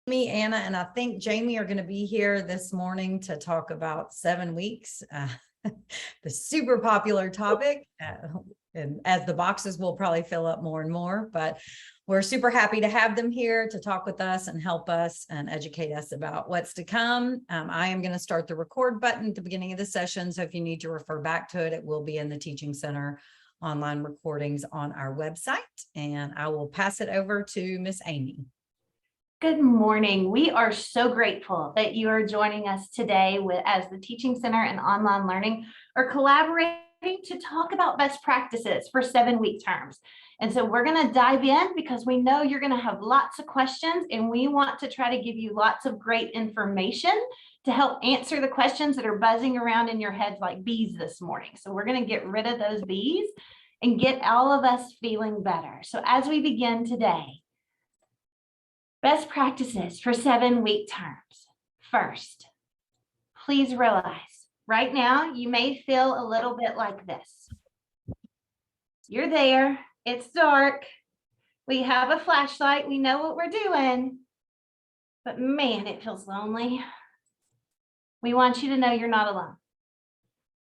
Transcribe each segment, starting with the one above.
Me, Anna, and I think Jamie are going to be here this morning to talk about 7 weeks, the super popular topic. And as the boxes will probably fill up more and more, but we're super happy to have them here to talk with us and help us and educate us about what's to come. I am going to start the record button at the beginning of the session. So if you need to refer back to it, it will be in the Teaching Center online recordings on our website. And I will pass it over to Miss Amy. Good morning. We are so grateful that you are joining us today as the Teaching Center and Online Learning are collaborating to talk about best practices for 7-week terms. And so we're going to dive in because we know you're going to have lots of questions and we want to try to give you lots of great information to help answer the questions that are buzzing around in your heads like bees this morning. So we're going to get rid of those bees and get all of us feeling better. So as we begin today, best practices for 7-week terms. First, please realize right now you may feel a little bit like this. You're there, it's dark, we have a flashlight, we know what we're doing, but man, it feels lonely. We want you to know you're not alone.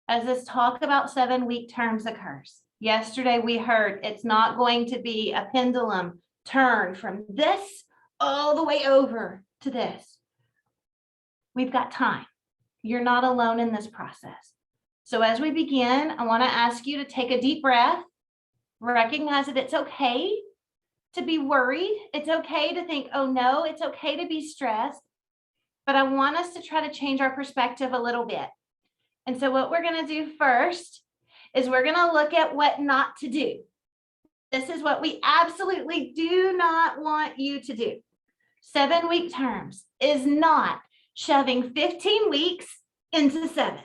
As this talk about 7-week terms occurs, yesterday we heard it's not going to be a pendulum turn from this all the way over to this. We've got time. You're not alone in this process. So as we begin, I want to ask you to take a deep breath, recognize that it's okay to be worried. It's okay to think, oh no, it's okay to be stressed. But I want us to try to change our perspective a little bit. And so what we're going to do first is we're going to look at what not to do. This is what we absolutely do not want you to do. 7-week terms is not shoving 15 weeks into 7.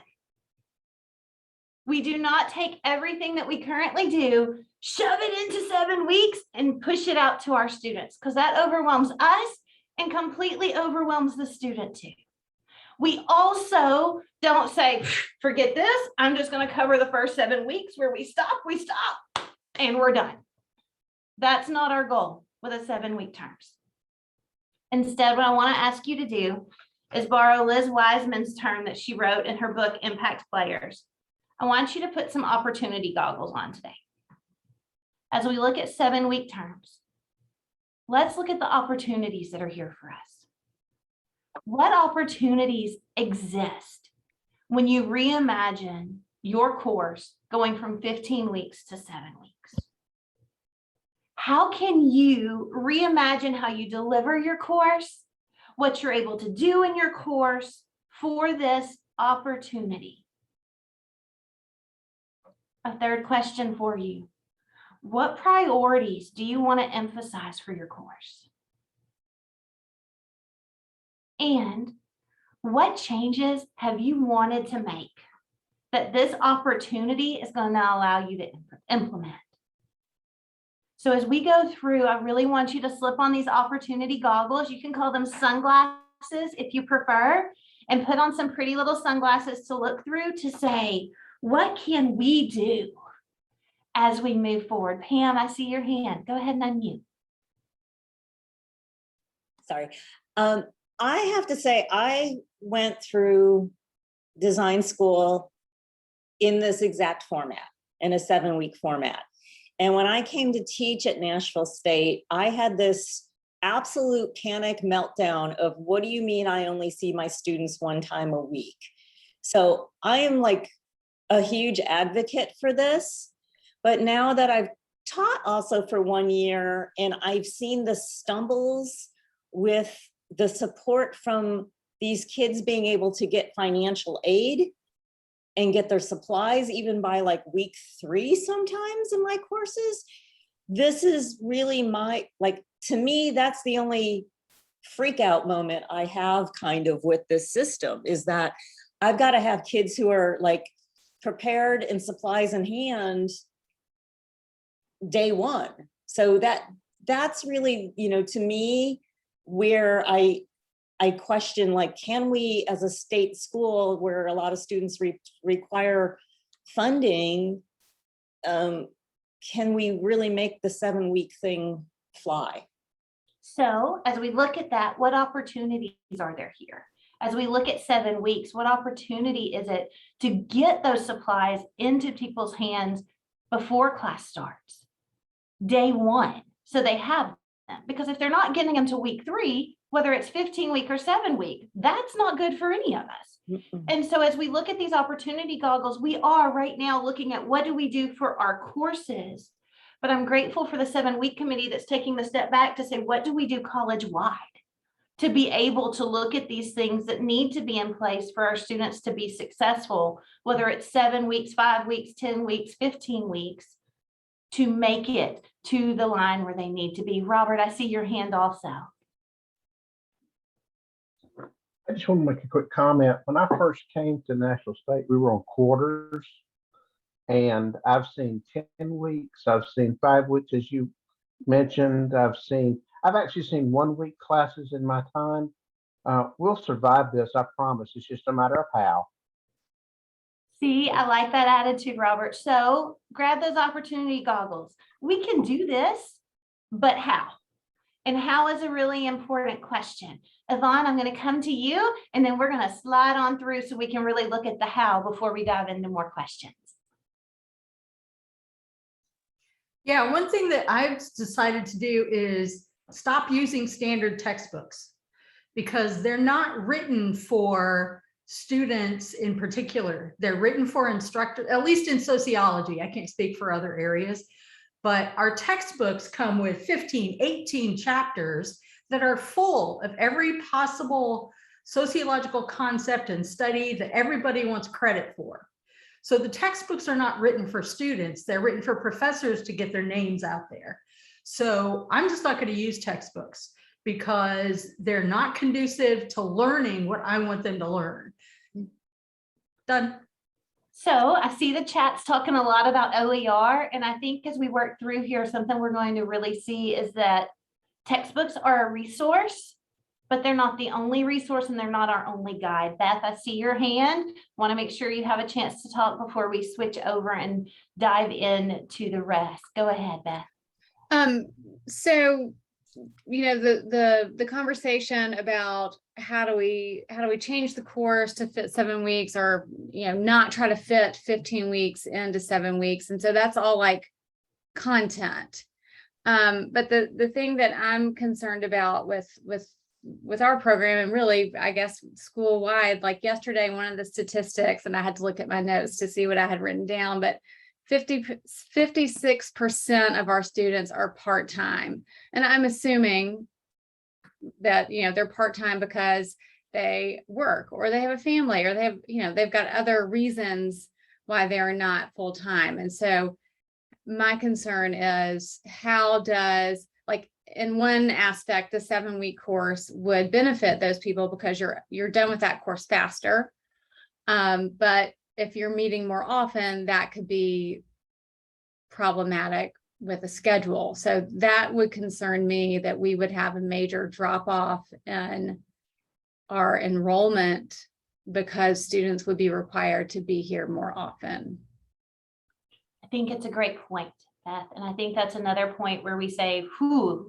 We do not take everything that we currently do, shove it into 7 weeks and push it out to our students because that overwhelms us and completely overwhelms the student too. We also don't say, forget this, I'm just going to cover the first 7 weeks where we stop, and we're done. That's not our goal with a 7-week terms. Instead, what I want to ask you to do is borrow Liz Wiseman's term that she wrote in her book, Impact Players. I want you to put some opportunity goggles on today. As we look at 7-week terms, let's look at the opportunities that are here for us. What opportunities exist when you reimagine your course going from 15 weeks to 7 weeks? How can you reimagine how you deliver your course, what you're able to do in your course for this opportunity? A third question for you. What priorities do you want to emphasize for your course? And what changes have you wanted to make that this opportunity is going to allow you to implement? So as we go through, I really want you to slip on these opportunity goggles. You can call them sunglasses if you prefer, and put on some pretty little sunglasses to look through to say, what can we do as we move forward? Pam, I see your hand. Go ahead and unmute. Sorry. I have to say, I went through design school in this exact format, in a 7-week format. And when I came to teach at Nashville State, I had this absolute panic meltdown of, what do you mean I only see my students 1 time a week? So I am like a huge advocate for this. But now that I've taught also for 1 year and I've seen the stumbles with the support from these kids being able to get financial aid and get their supplies even by like week 3 sometimes in my courses, this is really to me, that's the only freak out moment I have kind of with this system, is that I've got to have kids who are like prepared and supplies in hand day 1. So that's really, to me, where I question, like, can we as a state school where a lot of students require funding, can we really make the 7-week thing fly? So as we look at that, what opportunities are there here? As we look at 7 weeks, what opportunity is it to get those supplies into people's hands before class starts? Day one, so they have them. Because if they're not getting them to week 3, whether it's 15 week or 7 week, that's not good for any of us. And so as we look at these opportunity goggles, we are right now looking at what do we do for our courses. But I'm grateful for the 7-week committee that's taking the step back to say, what do we do college-wide to be able to look at these things that need to be in place for our students to be successful, whether it's 7 weeks, 5 weeks, 10 weeks, 15 weeks, to make it to the line where they need to be. Robert, I see your hand also. I just want to make a quick comment. When I first came to Nashville State, we were on quarters, and I've seen 10 weeks. I've seen 5 weeks, as you mentioned. I've actually seen 1 week classes in my time. We'll survive this, I promise. It's just a matter of how. See, I like that attitude, Robert. So grab those opportunity goggles. We can do this, but how? And how is a really important question. Yvonne, I'm going to come to you, and then we're going to slide on through so we can really look at the how before we dive into more questions. Yeah, one thing that I've decided to do is stop using standard textbooks because they're not written for students in particular. They're written for instructors, at least in sociology. I can't speak for other areas, but our textbooks come with 15, 18 chapters that are full of every possible sociological concept and study that everybody wants credit for. So the textbooks are not written for students, they're written for professors to get their names out there. So I'm just not going to use textbooks because they're not conducive to learning what I want them to learn. Done. So I see the chat's talking a lot about OER, and I think as we work through here, something we're going to really see is that textbooks are a resource, but they're not the only resource and they're not our only guide. Beth, I see your hand. Want to make sure you have a chance to talk before we switch over and dive into the rest. Go ahead, Beth. So, you know, the conversation about how do we change the course to fit 7 weeks, or, you know, not try to fit 15 weeks into 7 weeks. And so that's all like content. But the thing that I'm concerned about with our program, and really, I guess, school wide, like yesterday, one of the statistics, and I had to look at my notes to see what I had written down, but 56% of our students are part-time. And I'm assuming that, you know, they're part-time because they work or they have a family or they have, you know, they've got other reasons why they're not full-time. And so my concern is, how does, like, in one aspect, the 7-week course would benefit those people because you're done with that course faster. But if you're meeting more often, that could be problematic with a schedule. So that would concern me, that we would have a major drop off in our enrollment because students would be required to be here more often. I think it's a great point, Beth. And I think that's another point where we say,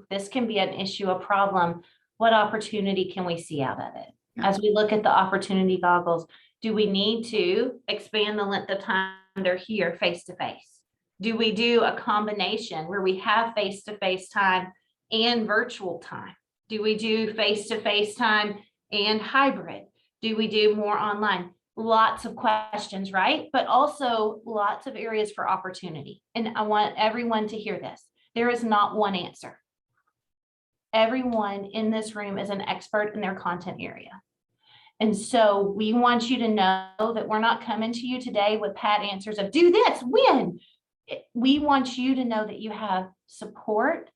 this can be an issue, a problem. What opportunity can we see out of it? As we look at the opportunity goggles, do we need to expand the length of time they're here face-to-face? Do we do a combination where we have face-to-face time and virtual time? Do we do face-to-face time and hybrid? Do we do more online? Lots of questions, right? But also lots of areas for opportunity. And I want everyone to hear this. There is not one answer. Everyone in this room is an expert in their content area. And so we want you to know that we're not coming to you today with pat answers of do this, win. We want you to know that you have support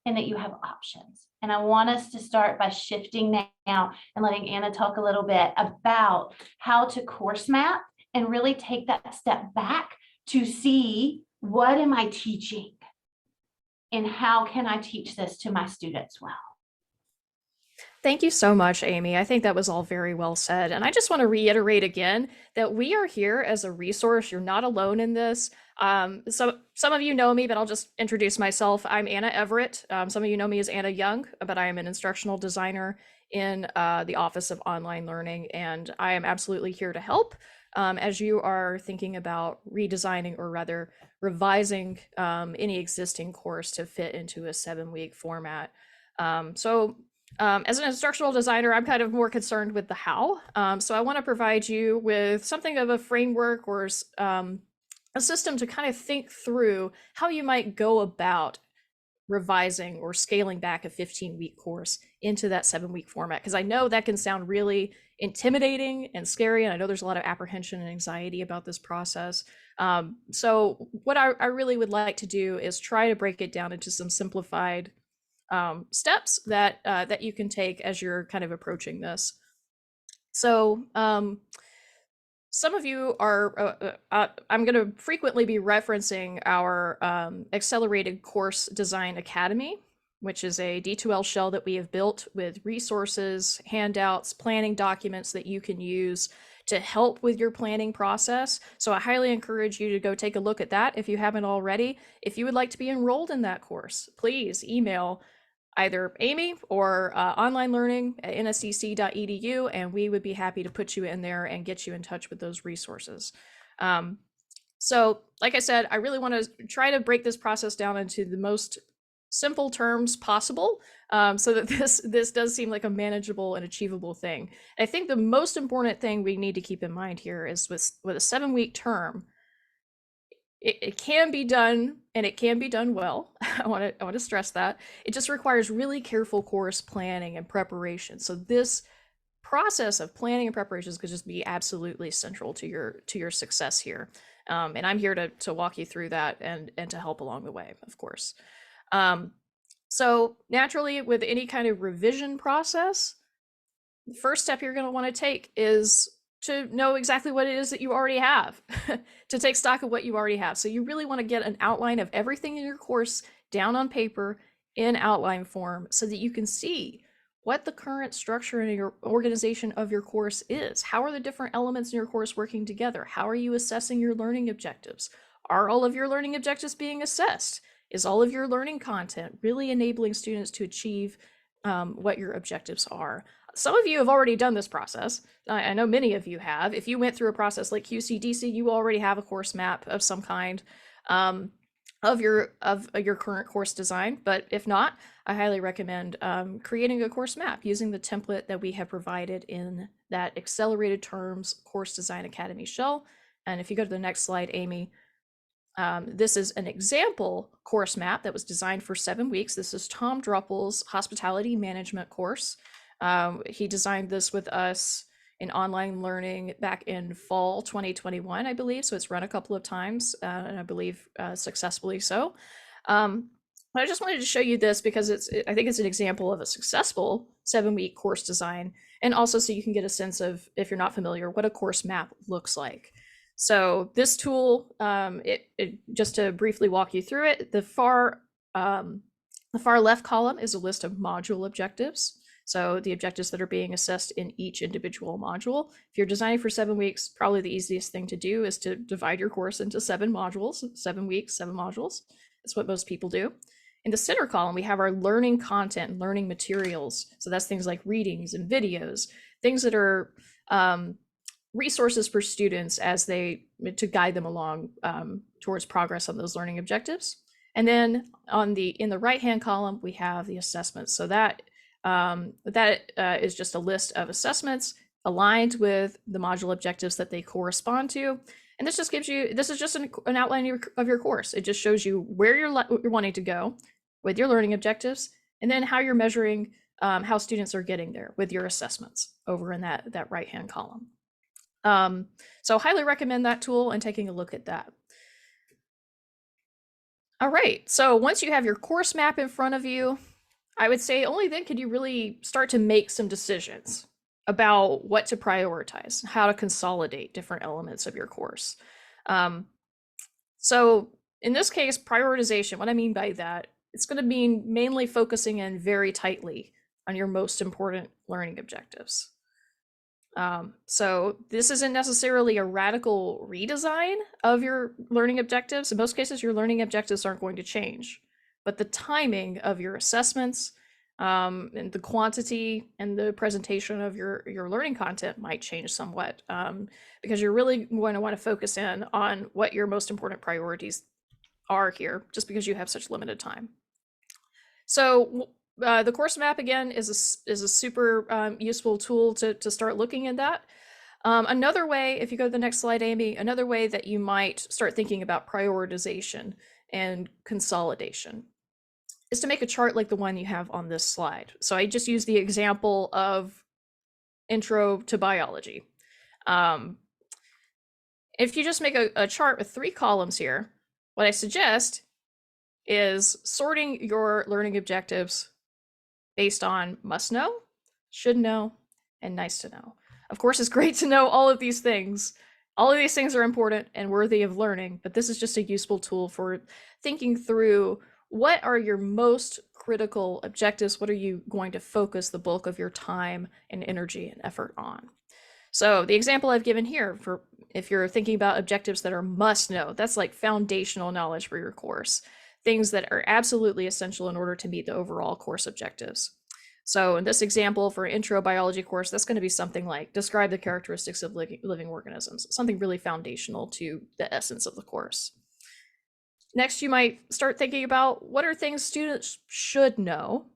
and that you have options. And I want us to start by shifting now and letting Anna talk a little bit about how to course map and really take that step back to see, what am I teaching and how can I teach this to my students well? Thank you so much, Amy. I think that was all very well said. And I just want to reiterate again that we are here as a resource. You're not alone in this. So some of you know me, but I'll just introduce myself. I'm Anna Everett. Some of you know me as Anna Young, but I am an instructional designer in the Office of Online Learning, and I am absolutely here to help as you are thinking about redesigning, or rather revising any existing course to fit into a 7-week format. As an instructional designer, I'm kind of more concerned with the how. So I want to provide you with something of a framework, or a system to kind of think through how you might go about revising or scaling back a 15-week course into that 7-week format. Because I know that can sound really intimidating and scary, and I know there's a lot of apprehension and anxiety about this process. So what I really would like to do is try to break it down into some simplified steps that you can take as you're kind of approaching this. So some of you are, I'm going to frequently be referencing our Accelerated Course Design Academy, which is a D2L shell that we have built with resources, handouts, planning documents that you can use to help with your planning process. So I highly encourage you to go take a look at that if you haven't already. If you would like to be enrolled in that course, please email either Amy or online learning at nsdc.edu, and we would be happy to put you in there and get you in touch with those resources. So like I said, I really want to try to break this process down into the most simple terms possible, so that this does seem like a manageable and achievable thing. I think the most important thing we need to keep in mind here is with a 7-week term, it can be done, and it can be done well. I want to stress that. It just requires really careful course planning and preparation. So this process of planning and preparations could just be absolutely central to your success here. And I'm here to walk you through that and to help along the way, of course. So naturally, with any kind of revision process, the first step you're going to want to take is to know exactly what it is that you already have, to take stock of what you already have. So you really want to get an outline of everything in your course down on paper in outline form, so that you can see what the current structure and your organization of your course is. How are the different elements in your course working together? How are you assessing your learning objectives? Are all of your learning objectives being assessed? Is all of your learning content really enabling students to achieve what your objectives are? Some of you have already done this process. I know many of you have. If you went through a process like QCDC, you already have a course map of some kind of your current course design. But if not, I highly recommend creating a course map using the template that we have provided in that Accelerated Terms Course Design Academy shell. And if you go to the next slide, Amy, this is an example course map that was designed for 7 weeks. This is Tom Druppel's hospitality management course. He designed this with us in online learning back in fall 2021, I believe. So it's run a couple of times, and I believe successfully so. But I just wanted to show you this because I think it's an example of a successful 7-week course design, and also so you can get a sense of, if you're not familiar, what a course map looks like. So this tool, just to briefly walk you through it, the far left column is a list of module objectives. So the objectives that are being assessed in each individual module. If you're designing for 7 weeks, probably the easiest thing to do is to divide your course into 7 modules, 7 weeks, 7 modules. That's what most people do. In the center column, we have our learning content and learning materials. So that's things like readings and videos, things that are resources for students to guide them along towards progress on those learning objectives. And then in the right-hand column, we have the assessments. So that is just a list of assessments aligned with the module objectives that they correspond to. And this just gives you, this is just an outline of your course. It just shows you where you're wanting to go with your learning objectives, and then how you're measuring how students are getting there with your assessments over in that right-hand column. So highly recommend that tool and taking a look at that. All right, so once you have your course map in front of you, I would say only then could you really start to make some decisions about what to prioritize, how to consolidate different elements of your course. So in this case, prioritization, what I mean by that, it's going to mean mainly focusing in very tightly on your most important learning objectives. So this isn't necessarily a radical redesign of your learning objectives. In most cases, your learning objectives aren't going to change, but the timing of your assessments, and the quantity and the presentation of your learning content might change somewhat, because you're really going to want to focus in on what your most important priorities are here, just because you have such limited time. So the course map, again, is a super useful tool to start looking at that. Another way, if you go to the next slide, Amy, another way that you might start thinking about prioritization and consolidation is to make a chart like the one you have on this slide. So I just use the example of intro to biology. If you just make a chart with 3 columns here, what I suggest is sorting your learning objectives based on must know, should know, and nice to know. Of course, it's great to know all of these things. All of these things are important and worthy of learning, but this is just a useful tool for thinking through what are your most critical objectives? What are you going to focus the bulk of your time and energy and effort on? So the example I've given here, for if you're thinking about objectives that are must know, that's like foundational knowledge for your course, things that are absolutely essential in order to meet the overall course objectives. So in this example for an intro biology course, that's going to be something like describe the characteristics of living organisms, something really foundational to the essence of the course. Next, you might start thinking about what are things students should know.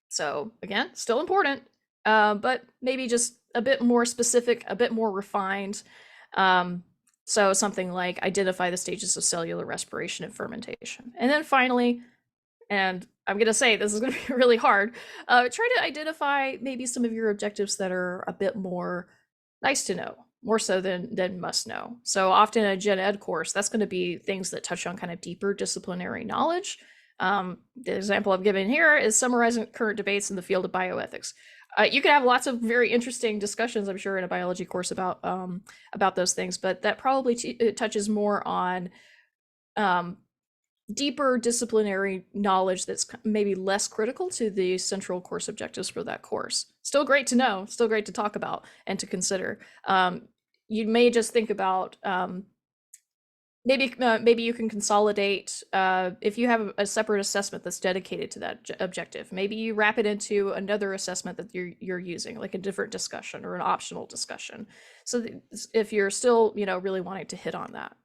So again, still important, but maybe just a bit more specific, a bit more refined. So something like identify the stages of cellular respiration and fermentation. And then finally, and I'm going to say this is going to be really hard, try to identify maybe some of your objectives that are a bit more nice to know, more so than must know. So often a gen ed course, that's going to be things that touch on kind of deeper disciplinary knowledge. The example I've given here is summarizing current debates in the field of bioethics. You can have lots of very interesting discussions, I'm sure, in a biology course about those things, but that probably touches more on deeper disciplinary knowledge that's maybe less critical to the central course objectives for that course. Still great to know, still great to talk about and to consider. You may just think about maybe you can consolidate if you have a separate assessment that's dedicated to that objective. Maybe you wrap it into another assessment that you're using, like a different discussion or an optional discussion. So if you're still really wanting to hit on that.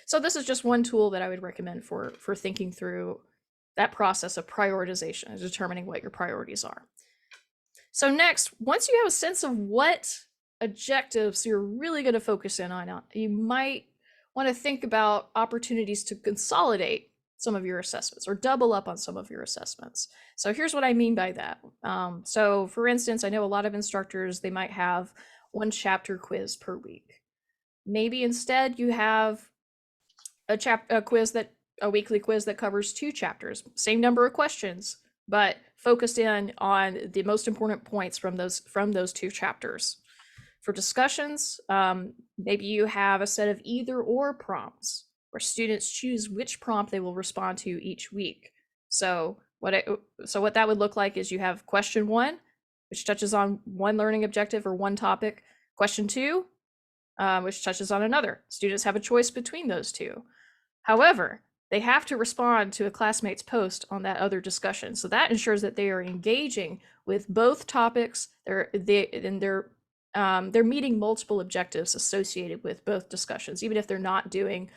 So this is just one tool that I would recommend for thinking through that process of prioritization and determining what your priorities are. So next, once you have a sense of what objectives you're really going to focus in on, you might want to think about opportunities to consolidate some of your assessments or double up on some of your assessments. So here's what I mean by that. So for instance, I know a lot of instructors, they might have 1 chapter quiz per week. Maybe instead you have a weekly quiz that covers 2 chapters, same number of questions, but focused in on the most important points from those 2 chapters. For discussions, maybe you have a set of either or prompts where students choose which prompt they will respond to each week. So what that would look like is you have question 1, which touches on one learning objective or one topic, question 2, which touches on another. Students have a choice between those 2. However, they have to respond to a classmate's post on that other discussion. So that ensures that they are engaging with both topics. They're meeting multiple objectives associated with both discussions, even if they're not dedicating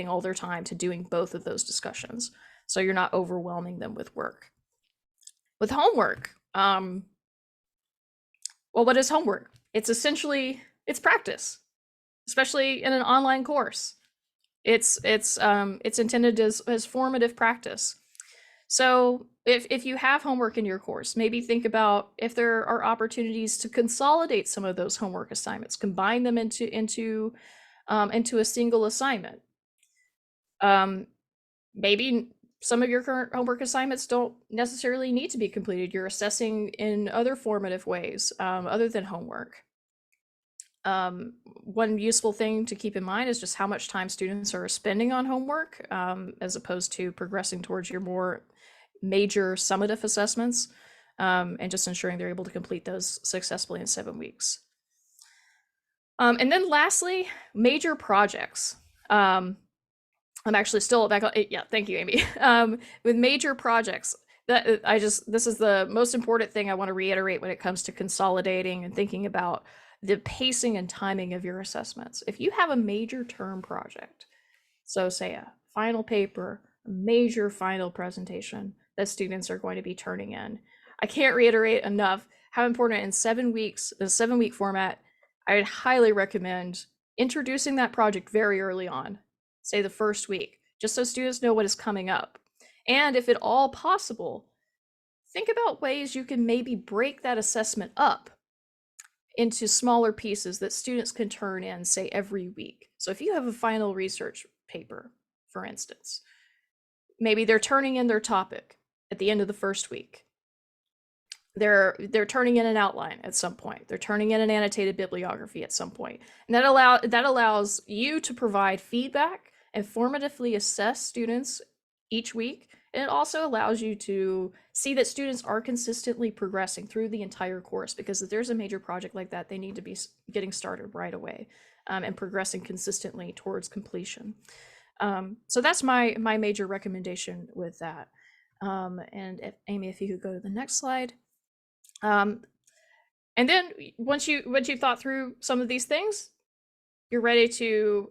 all their time to doing both of those discussions. So you're not overwhelming them with work. With homework, well, what is homework? It's practice, especially in an online course. It's intended as formative practice. So if you have homework in your course, maybe think about if there are opportunities to consolidate some of those homework assignments, combine them into a single assignment. Maybe some of your current homework assignments don't necessarily need to be completed. You're assessing in other formative ways other than homework. One useful thing to keep in mind is just how much time students are spending on homework as opposed to progressing towards your more major summative assessments, and just ensuring they're able to complete those successfully in 7 weeks. And then lastly, major projects. I'm actually still back on, yeah, thank you, Amy. With major projects, this is the most important thing I want to reiterate when it comes to consolidating and thinking about the pacing and timing of your assessments. If you have a major term project, so say a final paper, a major final presentation that students are going to be turning in, I can't reiterate enough how important in 7 weeks, the 7-week format, I would highly recommend introducing that project very early on, say the first week, just so students know what is coming up. And if at all possible, think about ways you can maybe break that assessment up into smaller pieces that students can turn in, say, every week. So if you have a final research paper, for instance, maybe they're turning in their topic at the end of the first week. They're turning in an outline at some point. They're turning in an annotated bibliography at some point. And that allows you to provide feedback and formatively assess students each week. And it also allows you to see that students are consistently progressing through the entire course, because if there's a major project like that, they need to be getting started right away and progressing consistently towards completion. So that's my major recommendation with that. And Amy, if you could go to the next slide. And then once you've thought through some of these things, you're ready to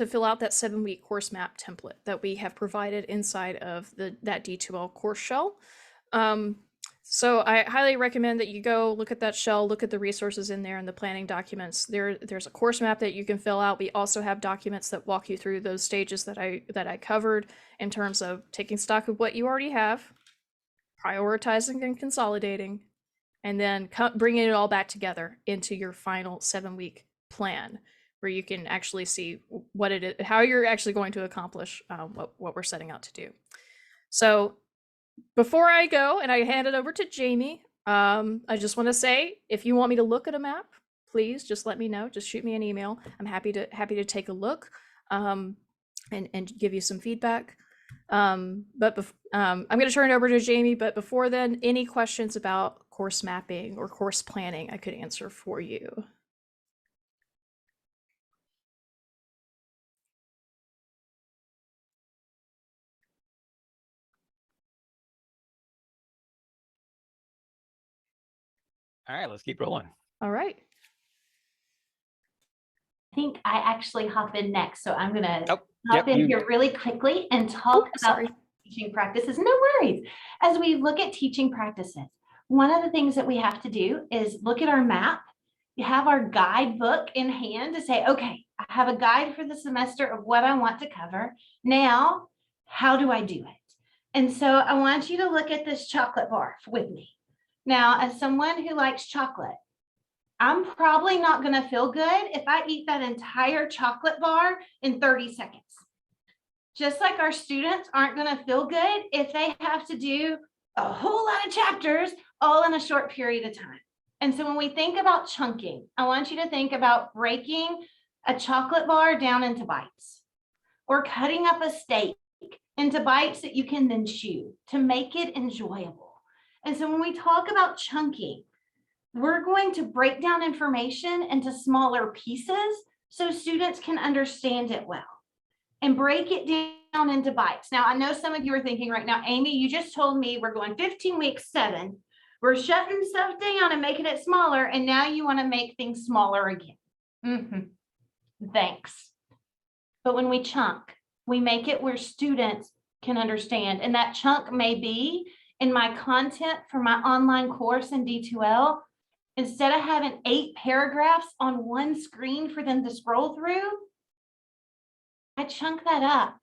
fill out that 7-week course map template that we have provided inside of that D2L course shell. So I highly recommend that you go look at that shell, look at the resources in there and the planning documents. There's a course map that you can fill out. We also have documents that walk you through those stages that I covered in terms of taking stock of what you already have, prioritizing and consolidating, and then bringing it all back together into your final 7-week plan, where you can actually see what it is, how you're actually going to accomplish what we're setting out to do. So before I go and I hand it over to Jamie, I just want to say, if you want me to look at a map, please just let me know. Just shoot me an email. I'm happy to take a look and give you some feedback. I'm going to turn it over to Jamie, but before then, any questions about course mapping or course planning I could answer for you. All right, let's keep rolling. All right. I think I actually hop in next. So I'm going to Oh, hop yep, in here really quickly and talk about Sorry. teaching practices. No worries. As we look at teaching practices, one of the things that we have to do is look at our map. You have our guidebook in hand to say, okay, I have a guide for the semester of what I want to cover. Now, how do I do it? And so I want you to look at this chocolate bar with me. Now, as someone who likes chocolate, I'm probably not going to feel good if I eat that entire chocolate bar in 30 seconds. Just like our students aren't going to feel good if they have to do a whole lot of chapters all in a short period of time. And so when we think about chunking, I want you to think about breaking a chocolate bar down into bites, or cutting up a steak into bites that you can then chew to make it enjoyable. And so when we talk about chunking, we're going to break down information into smaller pieces so students can understand it well, and break it down into bites. Now, I know some of you are thinking right now, Amy, you just told me we're going 15 weeks, 7. We're shutting stuff down and making it smaller, and now you want to make things smaller again. Thanks. But when we chunk, we make it where students can understand. And that chunk may be in my content for my online course in D2L. Instead of having 8 paragraphs on one screen for them to scroll through, I chunk that up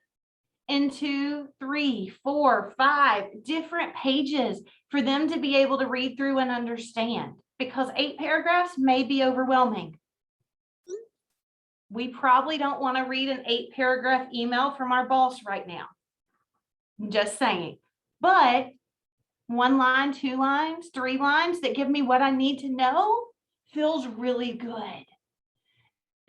into 3, 4, 5 different pages for them to be able to read through and understand, because 8 paragraphs may be overwhelming. We probably don't want to read an 8-paragraph email from our boss right now. I'm just saying. But 1 line, 2 lines, 3 lines that give me what I need to know feels really good.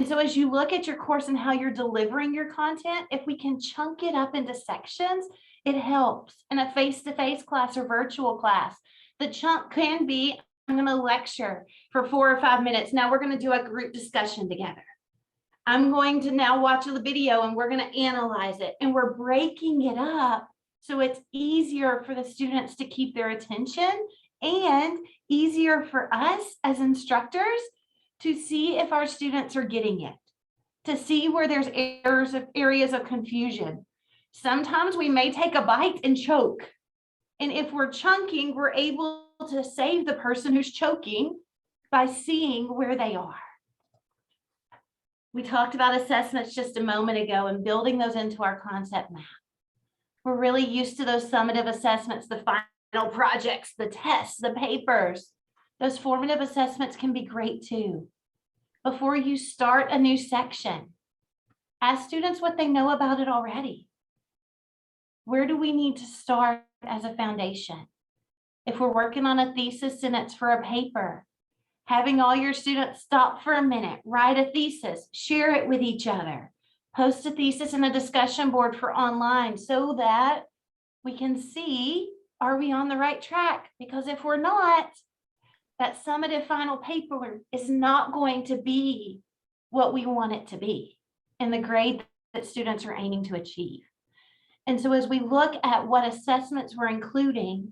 so as you look at your course and how you're delivering your content, if we can chunk it up into sections, it helps in a face-to-face class or virtual class. The chunk can be, I'm going to lecture for 4 or 5 minutes. Now we're going to do a group discussion together. I'm going to now watch the video and we're going to analyze it, and we're breaking it up so it's easier for the students to keep their attention and easier for us as instructors to see if our students are getting it, to see where there's areas of confusion. Sometimes we may take a bite and choke. And if we're chunking, we're able to save the person who's choking by seeing where they are. We talked about assessments just a moment ago and building those into our concept map. We're really used to those summative assessments, the final projects, the tests, the papers. Those formative assessments can be great too. Before you start a new section, ask students what they know about it already. Where do we need to start as a foundation? If we're working on a thesis and it's for a paper, having all your students stop for a minute, write a thesis, share it with each other, post a thesis in a discussion board for online so that we can see, are we on the right track? Because if we're not, that summative final paper is not going to be what we want it to be in the grade that students are aiming to achieve. And so as we look at what assessments we're including,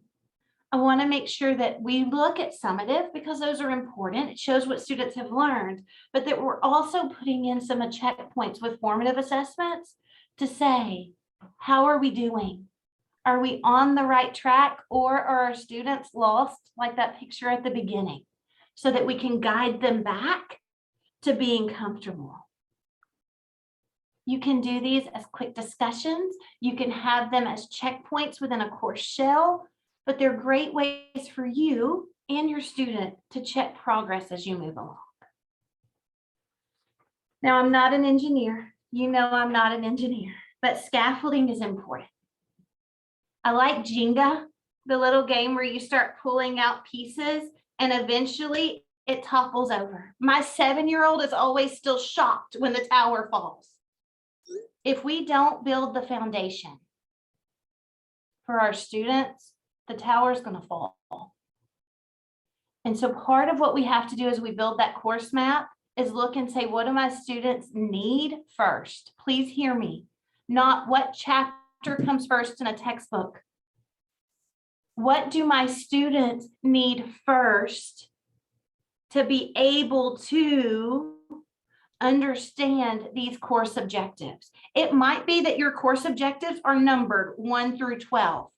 I want to make sure that we look at summative because those are important. It shows what students have learned, but that we're also putting in some checkpoints with formative assessments to say, how are we doing? Are we on the right track, or are our students lost, like that picture at the beginning, so that we can guide them back to being comfortable? You can do these as quick discussions. You can have them as checkpoints within a course shell, but they're great ways for you and your student to check progress as you move along. Now, I'm not an engineer. You know I'm not an engineer, but scaffolding is important. I like Jenga, the little game where you start pulling out pieces and eventually it topples over. My 7-year-old is always still shocked when the tower falls. If we don't build the foundation for our students, the tower is going to fall. And so part of what we have to do as we build that course map is look and say, what do my students need first? Please hear me. Not what chapter comes first in a textbook. What do my students need first to be able to understand these course objectives? It might be that your course objectives are numbered 1 through 12.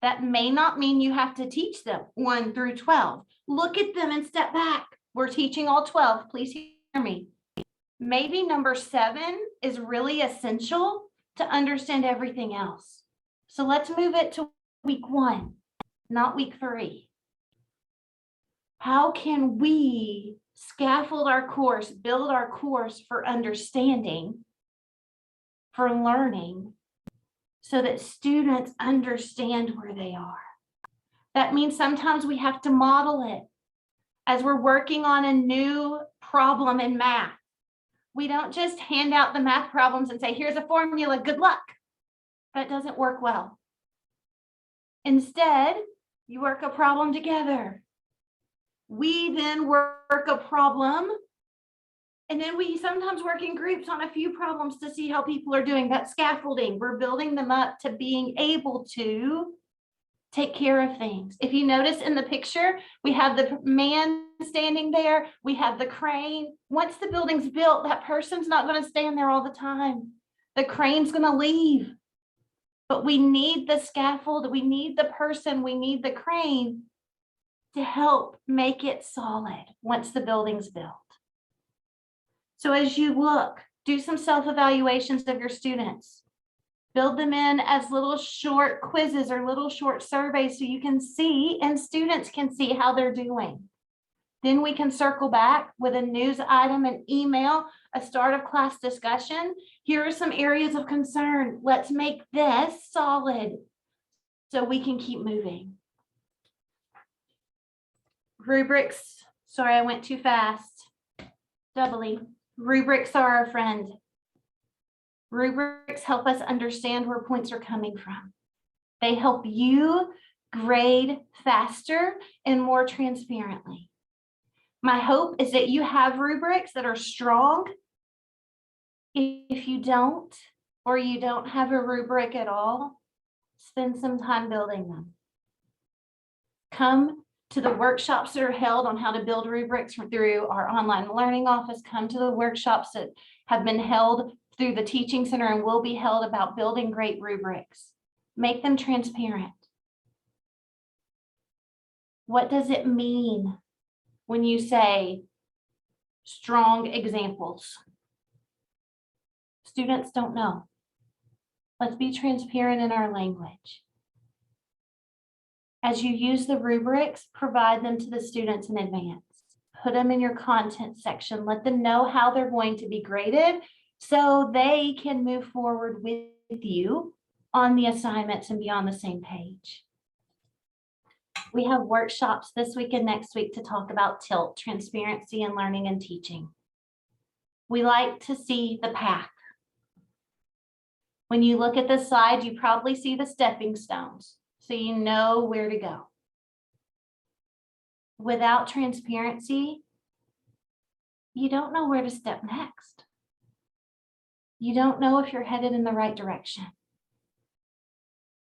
That may not mean you have to teach them 1 through 12. Look at them and step back. We're teaching all 12. Please hear me. Maybe number 7 is really essential to understand everything else. So let's move it to week 1, not week 3. How can we scaffold our course, build our course for understanding, for learning, so that students understand where they are? That means sometimes we have to model it. As we're working on a new problem in math, we don't just hand out the math problems and say, here's a formula, good luck. That doesn't work well. Instead, you work a problem together. We then work a problem, and then we sometimes work in groups on a few problems to see how people are doing. That scaffolding, we're building them up to being able to take care of things. If you notice in the picture, we have the man standing there, we have the crane. Once the building's built, that person's not going to stand there all the time. The crane's going to leave. But we need the scaffold, we need the person, we need the crane to help make it solid once the building's built. So as you look, do some self-evaluations of your students. Build them in as little short quizzes or little short surveys so you can see and students can see how they're doing. Then we can circle back with a news item, an email, a start of class discussion. Here are some areas of concern. Let's make this solid so we can keep moving. Rubrics, sorry, I went too fast. Doubly. Rubrics are our friend. Rubrics help us understand where points are coming from. They help you grade faster and more transparently. My hope is that you have rubrics that are strong. If you don't, or you don't have a rubric at all, spend some time building them. Come to the workshops that are held on how to build rubrics through our online learning office. Come to the workshops that have been held through the Teaching Center and will be held about building great rubrics. Make them transparent. What does it mean when you say strong examples? Students don't know. Let's be transparent in our language. As you use the rubrics, provide them to the students in advance. Put them in your content section. Let them know how they're going to be graded so they can move forward with you on the assignments and be on the same page. We have workshops this week and next week to talk about TILT, transparency in learning and teaching. We like to see the path. When you look at the slide, you probably see the stepping stones, so you know where to go. Without transparency, you don't know where to step next. You don't know if you're headed in the right direction.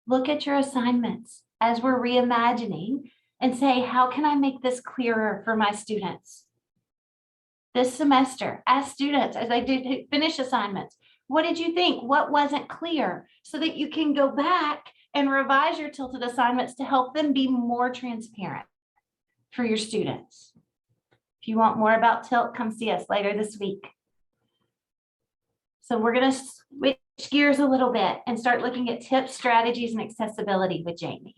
Look at your assignments as we're reimagining and say, how can I make this clearer for my students? This semester, as students, as I did finish assignments, what did you think? What wasn't clear? So that you can go back and revise your tilted assignments to help them be more transparent for your students. If you want more about TILT, come see us later this week. So we're going to switch gears a little bit and start looking at tips, strategies, and accessibility with Jamie.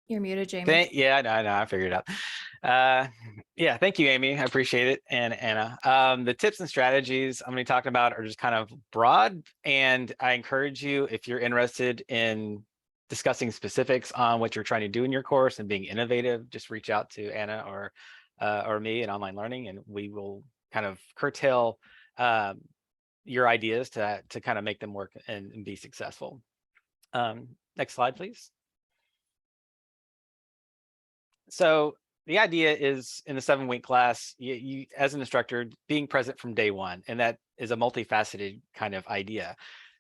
You're muted, Jamie. Yeah, I know, I figured it out. Yeah, thank you, Amy. I appreciate it. And Anna, the tips and strategies I'm going to be talking about are just kind of broad. And I encourage you, if you're interested in discussing specifics on what you're trying to do in your course and being innovative, just reach out to Anna or me in online learning, and we will kind of curtail your ideas to kind of make them work and be successful. Next slide, please. So the idea is, in the 7-week class, you as an instructor being present from day one, and that is a multifaceted kind of idea.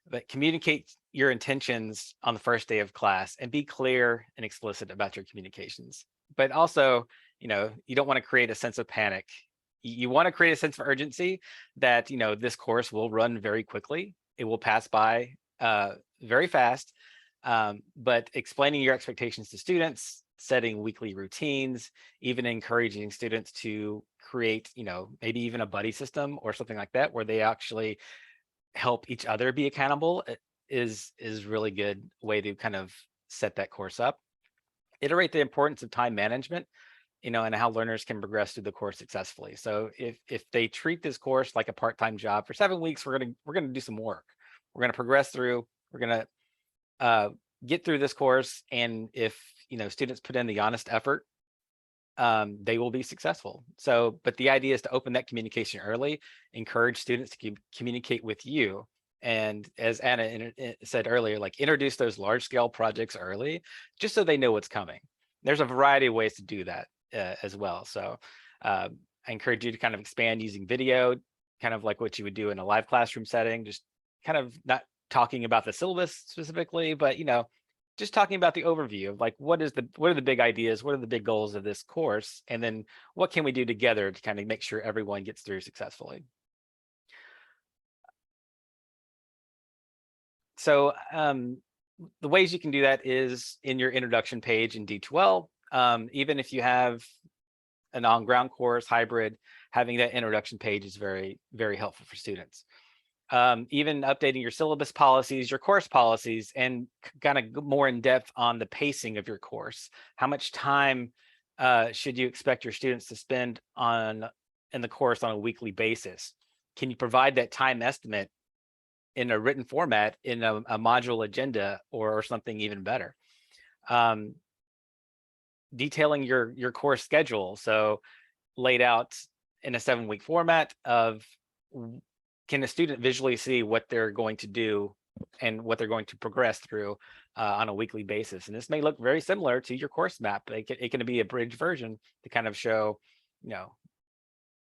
But communicate your intentions on the first day of class and be clear and explicit about your communications. But also, you don't want to create a sense of panic. You want to create a sense of urgency that, this course will run very quickly. It will pass by very fast. But explaining your expectations to students, setting weekly routines, even encouraging students to create, maybe even a buddy system or something like that, where they actually help each other be accountable, is really good way to kind of set that course up. Iterate the importance of time management, and how learners can progress through the course successfully. So if they treat this course like a part-time job for 7 weeks, we're gonna do some work. We're gonna progress through. We're gonna get through this course, and if students put in the honest effort, they will be successful. So, but the idea is to open that communication early, encourage students to communicate with you, and as Anna said earlier, like introduce those large-scale projects early, just so they know what's coming. There's a variety of ways to do that as well. So I encourage you to kind of expand using video, kind of like what you would do in a live classroom setting, just kind of not talking about the syllabus specifically, but just talking about the overview of like what are the big ideas, what are the big goals of this course, and then what can we do together to kind of make sure everyone gets through successfully. So the ways you can do that is in your introduction page in D2L. Even if you have an on-ground course, hybrid, having that introduction page is very, very helpful for students. Even updating your syllabus policies, your course policies, and kind of more in depth on the pacing of your course. How much time should you expect your students to spend in the course on a weekly basis? Can you provide that time estimate in a written format in a module agenda or something even better? detailing your course schedule. So laid out in a 7-week format of can a student visually see what they're going to do and what they're going to progress through on a weekly basis. And this may look very similar to your course map. It can be a bridge version to kind of show,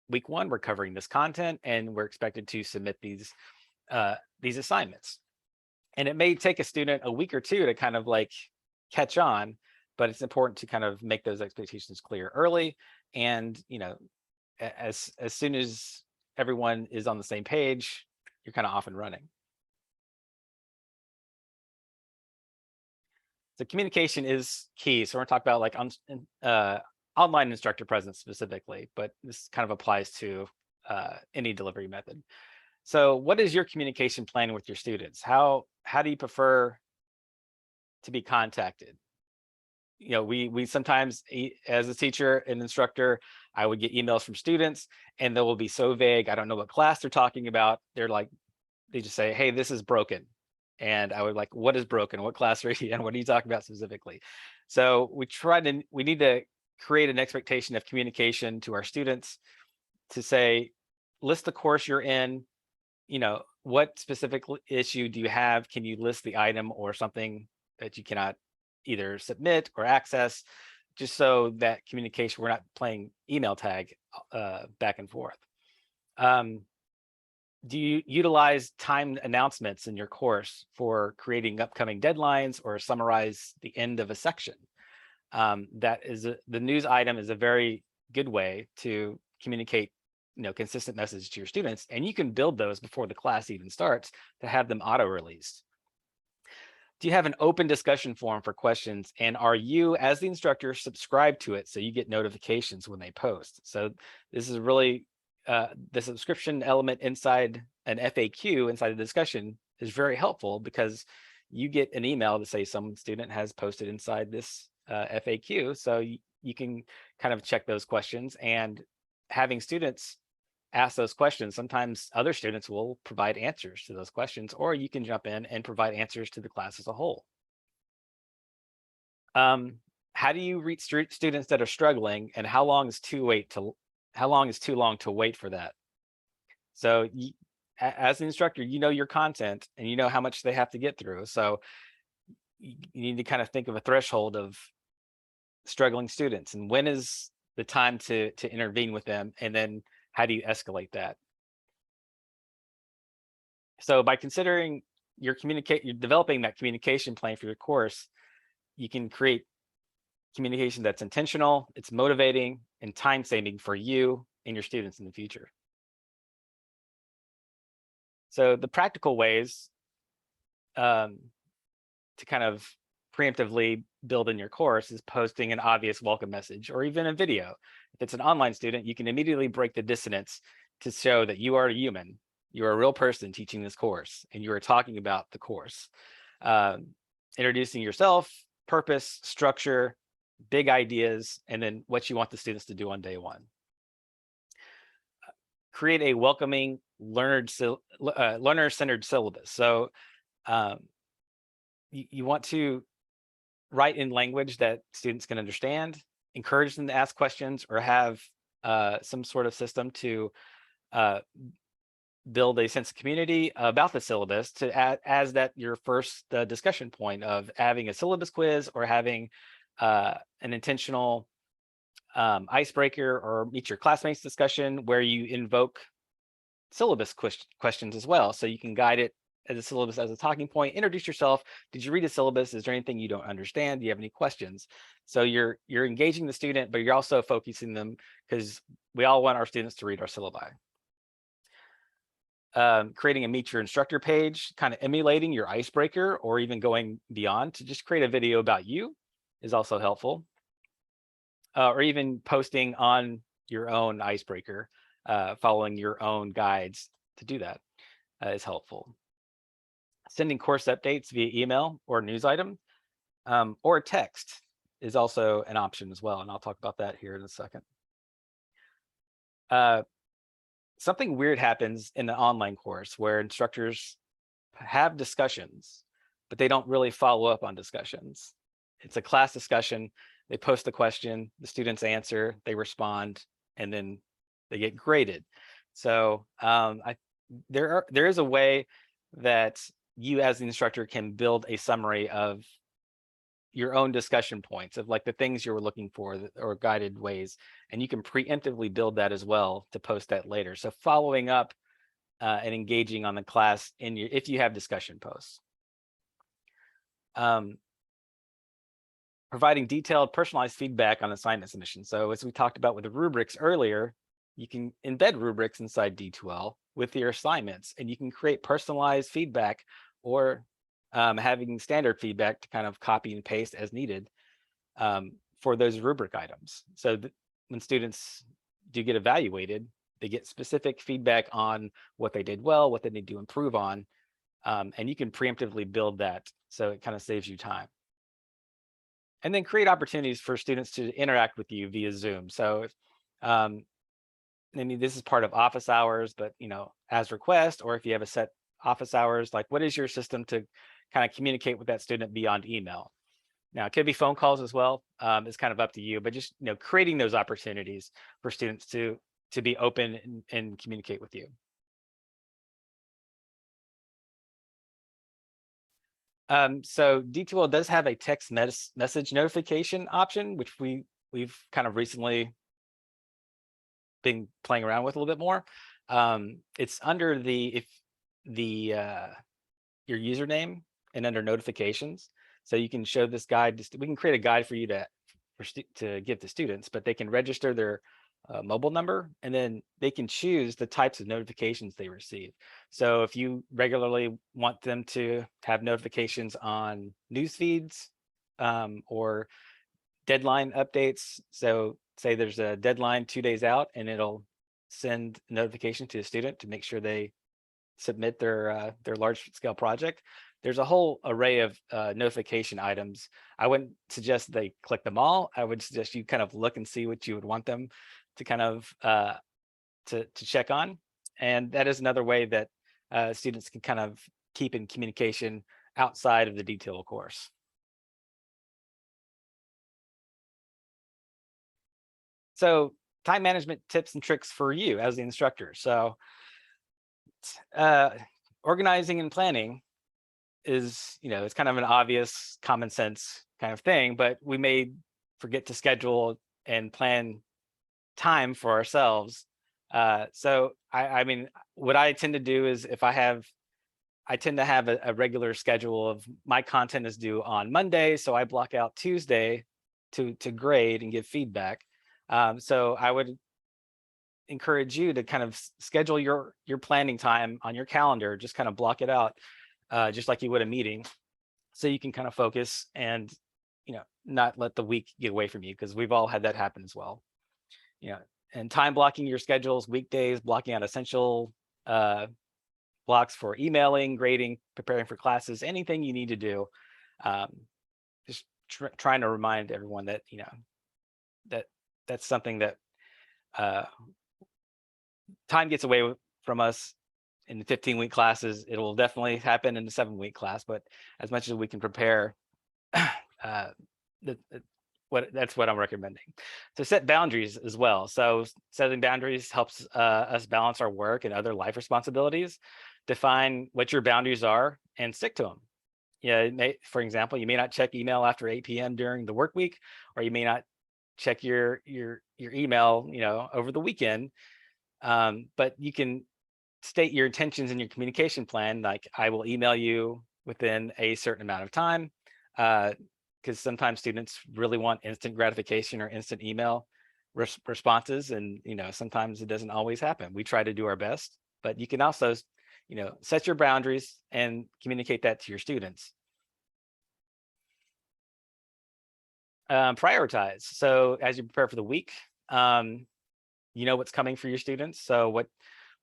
week 1, we're covering this content and we're expected to submit these assignments. And it may take a student a week or 2 to kind of like catch on, but it's important to kind of make those expectations clear early. And, as soon as everyone is on the same page, you're kind of off and running. So communication is key. So we're going to talk about like online instructor presence specifically, but this kind of applies to any delivery method. So what is your communication plan with your students? How do you prefer to be contacted? We sometimes, as a teacher and instructor, I would get emails from students and they will be so vague. I don't know what class they're talking about. They just say, hey, this is broken. And I would like, what is broken? What class are you in? What are you talking about specifically? So we need to create an expectation of communication to our students to say, list the course you're in, what specific issue do you have? Can you list the item or something that you cannot either submit or access, just so that communication, we're not playing email tag back and forth. Do you utilize timed announcements in your course for creating upcoming deadlines or summarize the end of a section? The news item is a very good way to communicate consistent message to your students, and you can build those before the class even starts to have them auto released. Do you have an open discussion forum for questions, and are you, as the instructor, subscribed to it so you get notifications when they post? So this is really the subscription element inside an FAQ, inside the discussion, is very helpful because you get an email to say some student has posted inside this FAQ, so you can kind of check those questions. And having students ask those questions, sometimes other students will provide answers to those questions, or you can jump in and provide answers to the class as a whole. How do you reach students that are struggling, and how long is too long to wait for that? So as an instructor, your content and how much they have to get through. So you need to kind of think of a threshold of struggling students, and when is the time to intervene with them, and then how do you escalate that? So by considering you're developing that communication plan for your course, you can create communication that's intentional, it's motivating, and time saving for you and your students in the future. So the practical ways to kind of preemptively build in your course is posting an obvious welcome message or even a video. If it's an online student, you can immediately break the dissonance to show that you are a human, you're a real person teaching this course, and you are talking about the course. Introducing yourself, purpose, structure, big ideas, and then what you want the students to do on day 1. Create a welcoming, learner-centered syllabus. So you want to write in language that students can understand, encourage them to ask questions, or have some sort of system to build a sense of community about the syllabus, to add as that your first discussion point of having a syllabus quiz or having an intentional icebreaker or meet your classmates discussion where you invoke syllabus questions as well. So you can guide it as a syllabus as a talking point, introduce yourself. Did you read the syllabus? Is there anything you don't understand? Do you have any questions? So you're engaging the student, but you're also focusing them, because we all want our students to read our syllabi. Creating a meet your instructor page, kind of emulating your icebreaker, or even going beyond to just create a video about you is also helpful. Or even posting on your own icebreaker, following your own guides to do that is helpful. Sending course updates via email or news item, or text is also an option as well. And I'll talk about that here in a second. Something weird happens in the online course where instructors have discussions, but they don't really follow up on discussions. It's a class discussion, They post the question, the students answer, they respond, and then they get graded. So there is a way that you as the instructor can build a summary of your own discussion points of like the things you were looking for or guided ways, and you can preemptively build that as well to post that later. So following up and engaging on the class if you have discussion posts. Providing detailed personalized feedback on assignment submission. So as we talked about with the rubrics earlier, you can embed rubrics inside D2L with your assignments, and you can create personalized feedback or having standard feedback to kind of copy and paste as needed for those rubric items. So when students do get evaluated, they get specific feedback on what they did well, what they need to improve on, and you can preemptively build that, so it kind of saves you time. And then create opportunities for students to interact with you via Zoom. So I mean, this is part of office hours, but as request, or if you have a set office hours, like what is your system to kind of communicate with that student beyond email? Now, it could be phone calls as well. It's kind of up to you, but just creating those opportunities for students to be open and communicate with you. So D2L does have a text message notification option, which we've kind of recently been playing around with a little bit more. It's under your username and under notifications. So you can show this guide. We can create a guide for you to give to students, but they can register their mobile number, and then they can choose the types of notifications they receive. So if you regularly want them to have notifications on news feeds or deadline updates, so say there's a deadline 2 days out, and it'll send a notification to a student to make sure they submit their large scale project. There's a whole array of notification items. I wouldn't suggest they click them all. I would suggest you kind of look and see what you would want them to kind of to check on. And that is another way that students can kind of keep in communication outside of the detail course. So time management tips and tricks for you as the instructor. So organizing and planning is, it's kind of an obvious common sense kind of thing, but we may forget to schedule and plan time for ourselves. So I mean, what I tend to do is I tend to have a regular schedule of my content is due on Monday. So I block out Tuesday to grade and give feedback. So I would encourage you to kind of schedule your planning time on your calendar, just kind of block it out, just like you would a meeting, so you can kind of focus and not let the week get away from you, because we've all had that happen as well. And time blocking your schedules, weekdays, blocking out essential blocks for emailing, grading, preparing for classes, anything you need to do. Just trying to remind everyone that that's something that time gets away from us in the 15-week classes. It will definitely happen in the 7-week class, but as much as we can prepare, that's what I'm recommending. So set boundaries as well. So setting boundaries helps us balance our work and other life responsibilities. Define what your boundaries are and stick to them. For example, you may not check email after 8 p.m. during the work week, or you may not check your email, over the weekend. But you can state your intentions in your communication plan, like I will email you within a certain amount of time, because sometimes students really want instant gratification or instant email responses, and sometimes it doesn't always happen. We try to do our best, but you can also set your boundaries and communicate that to your students. Prioritize. So as you prepare for the week, what's coming for your students. So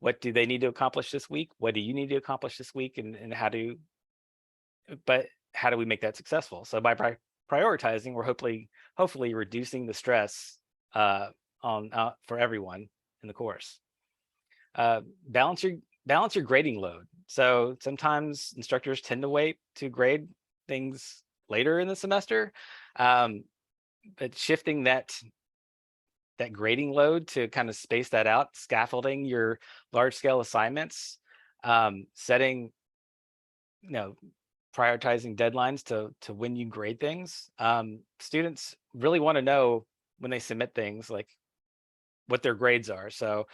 what do they need to accomplish this week? What do you need to accomplish this week? And how do we make that successful? So by prioritizing, we're hopefully reducing the stress for everyone in the course. Balance your grading load. So sometimes instructors tend to wait to grade things later in the semester. but shifting that grading load to kind of space that out, scaffolding your large scale assignments, setting, prioritizing deadlines to when you grade things. Students really want to know when they submit things, like what their grades are. So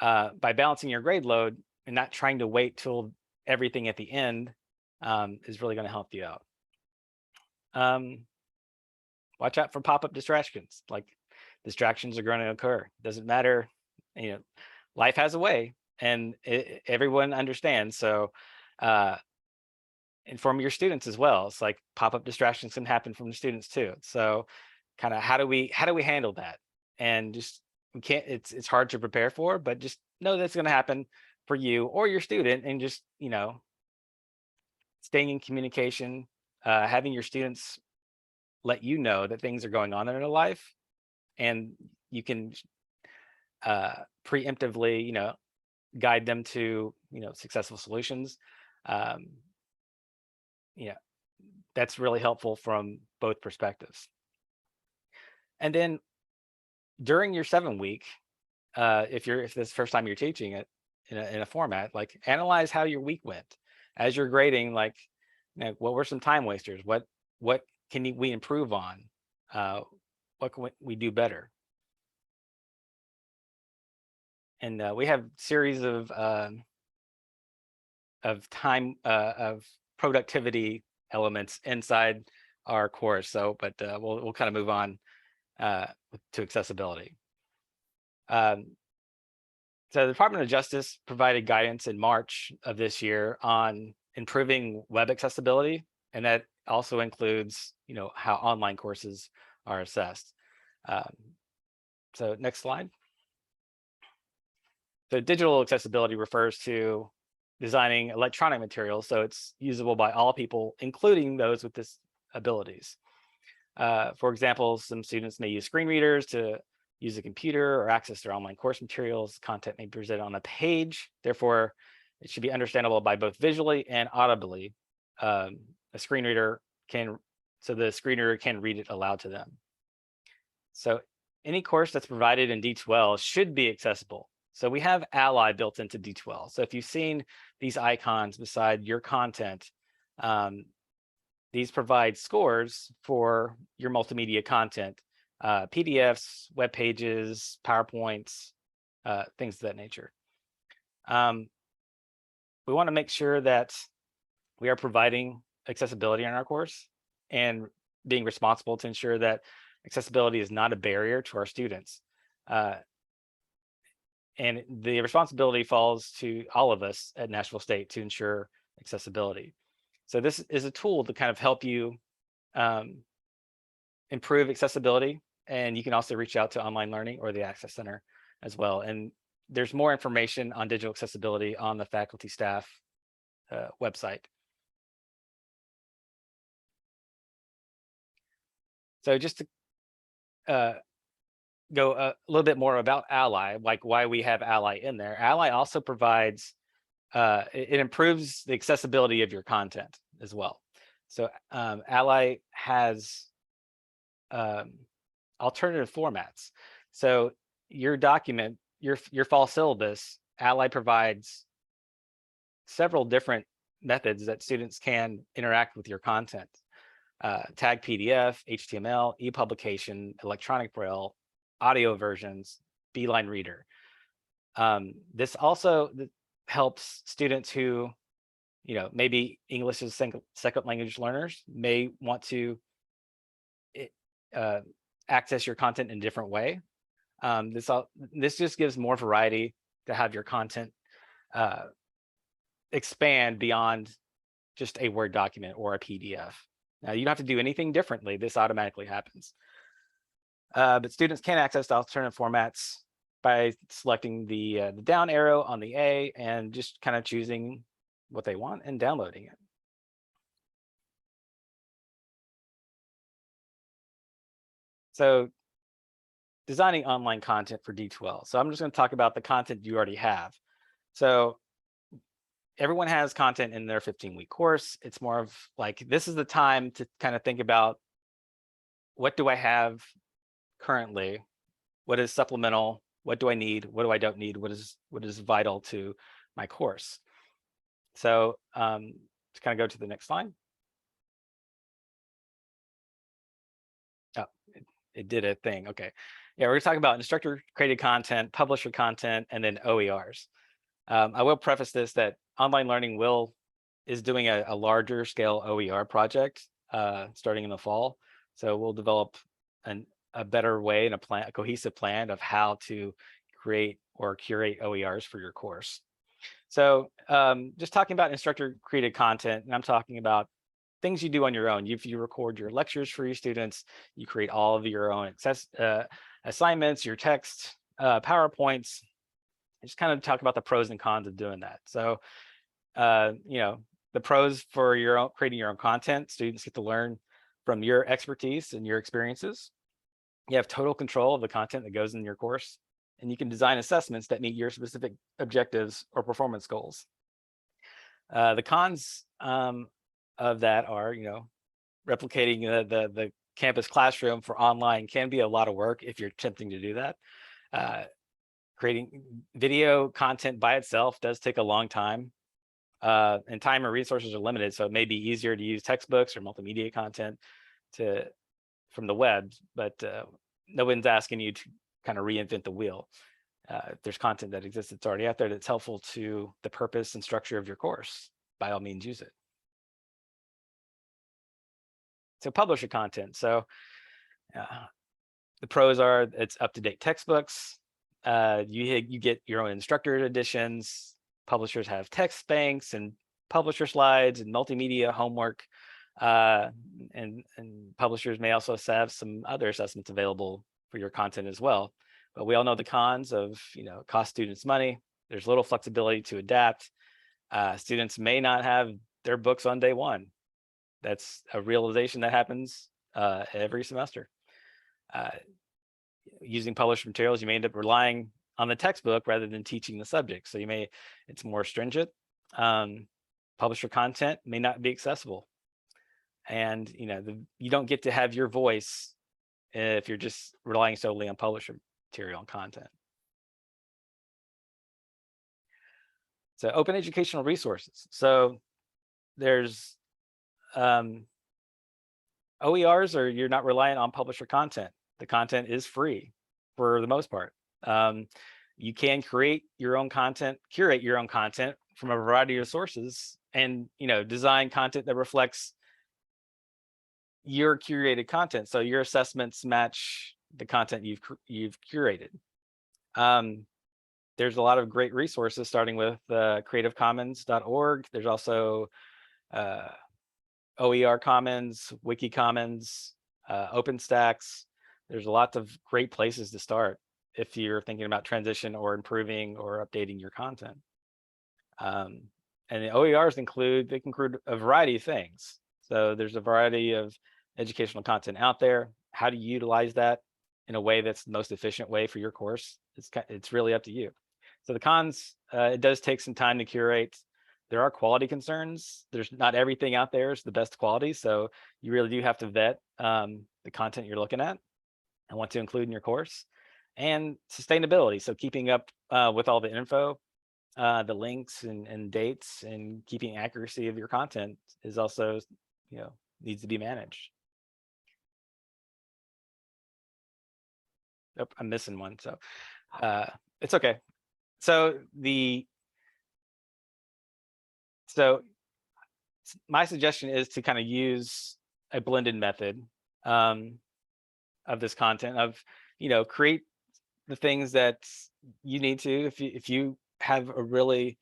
by balancing your grade load and not trying to wait till everything at the end is really going to help you out. Watch out for pop-up distractions. Like, distractions are going to occur. Doesn't matter, life has a way, and everyone understands. So inform your students as well. It's like pop-up distractions can happen from the students too. So kind of how do we handle that? And just, we can't, it's hard to prepare for, but just know that's going to happen for you or your student, and just, staying in communication, having your students let you know that things are going on in their life, and you can preemptively, guide them to, successful solutions. That's really helpful from both perspectives. And then during your 7-week, if this is the first time you're teaching it in a format, like, analyze how your week went as you're grading. Like, what were some time wasters? What can we improve on? What can we do better? And we have series of time of productivity elements inside our course. So, but we'll kind of move on to accessibility. So the Department of Justice provided guidance in March of this year on improving web accessibility, and that also includes, how online courses are assessed. So next slide. So digital accessibility refers to designing electronic materials so it's usable by all people, including those with disabilities. For example, some students may use screen readers to use a computer or access their online course materials. Content may be presented on a page. Therefore, it should be understandable by both visually and audibly. A screen reader so the screen reader can read it aloud to them. So any course that's provided in D12 should be accessible. So we have Ally built into D12. So if you've seen these icons beside your content, these provide scores for your multimedia content, PDFs, web pages, PowerPoints, things of that nature. We want to make sure that we are providing accessibility in our course and being responsible to ensure that accessibility is not a barrier to our students. And the responsibility falls to all of us at Nashville State to ensure accessibility. So this is a tool to kind of help you improve accessibility. And you can also reach out to Online Learning or the Access Center as well. And there's more information on digital accessibility on the faculty staff website. So just to go a little bit more about Ally, like why we have Ally in there. Ally also provides, it improves the accessibility of your content as well. So Ally has alternative formats. So your document, your fall syllabus, Ally provides several different methods that students can interact with your content. Tag PDF, HTML, ePublication, electronic braille, audio versions, Beeline Reader. This also helps students who, maybe English is second language learners may want to access your content in a different way. This just gives more variety to have your content expand beyond just a Word document or a PDF. Now, you don't have to do anything differently. This automatically happens. But students can access alternative formats by selecting the down arrow on the A and just kind of choosing what they want and downloading it. So designing online content for D12. So I'm just going to talk about the content you already have. So everyone has content in their 15-week course. It's more of like, this is the time to kind of think about what do I have currently? What is supplemental? What do I need? What do I don't need? What is vital to my course? So to kind of go to the next slide. Oh, it did a thing. Okay. Yeah, we're talking about instructor created content, publisher content, and then OERs. I will preface this that online learning is doing a larger scale OER project starting in the fall. So we'll develop a better way and a cohesive plan of how to create or curate OERs for your course. So just talking about instructor created content, and I'm talking about things you do on your own. You record your lectures for your students, you create all of your own assignments, your text, PowerPoints. Just kind of talk about the pros and cons of doing that. So, the pros for creating your own content: students get to learn from your expertise and your experiences. You have total control of the content that goes in your course, and you can design assessments that meet your specific objectives or performance goals. The cons of that are, replicating the campus classroom for online can be a lot of work if you're attempting to do that. Creating video content by itself does take a long time, and time and resources are limited. So it may be easier to use textbooks or multimedia content from the web, but no one's asking you to kind of reinvent the wheel. If there's content that exists that's already out there that's helpful to the purpose and structure of your course, by all means use it. So publisher content. So the pros are it's up-to-date textbooks. You get your own instructor editions. Publishers have text banks and publisher slides and multimedia homework. And publishers may also have some other assessments available for your content as well. But we all know the cons of, cost students money. There's little flexibility to adapt. Students may not have their books on day one. That's a realization that happens every semester. Using published materials, you may end up relying on the textbook rather than teaching the subject. So it's more stringent. Publisher content may not be accessible. And you don't get to have your voice if you're just relying solely on publisher material and content. So open educational resources. So there's OERs, or you're not reliant on publisher content. The content is free for the most part. You can create your own content, curate your own content from a variety of sources, and design content that reflects your curated content. So your assessments match the content you've curated. There's a lot of great resources, starting with creativecommons.org. There's also OER Commons, Wiki Commons, OpenStax. There's lots of great places to start if you're thinking about transition or improving or updating your content. And the OERs include a variety of things. So there's a variety of educational content out there. How do you utilize that in a way that's the most efficient way for your course? It's really up to you. So the cons, it does take some time to curate. There are quality concerns. There's not everything out there is the best quality. So you really do have to vet the content you're looking at and want to include in your course. And sustainability. So keeping up with all the info, the links and dates, and keeping accuracy of your content is also, needs to be managed. Oh, I'm missing one. So it's okay. So my suggestion is to kind of use a blended method of this content, of create the things that you need to. If you have a really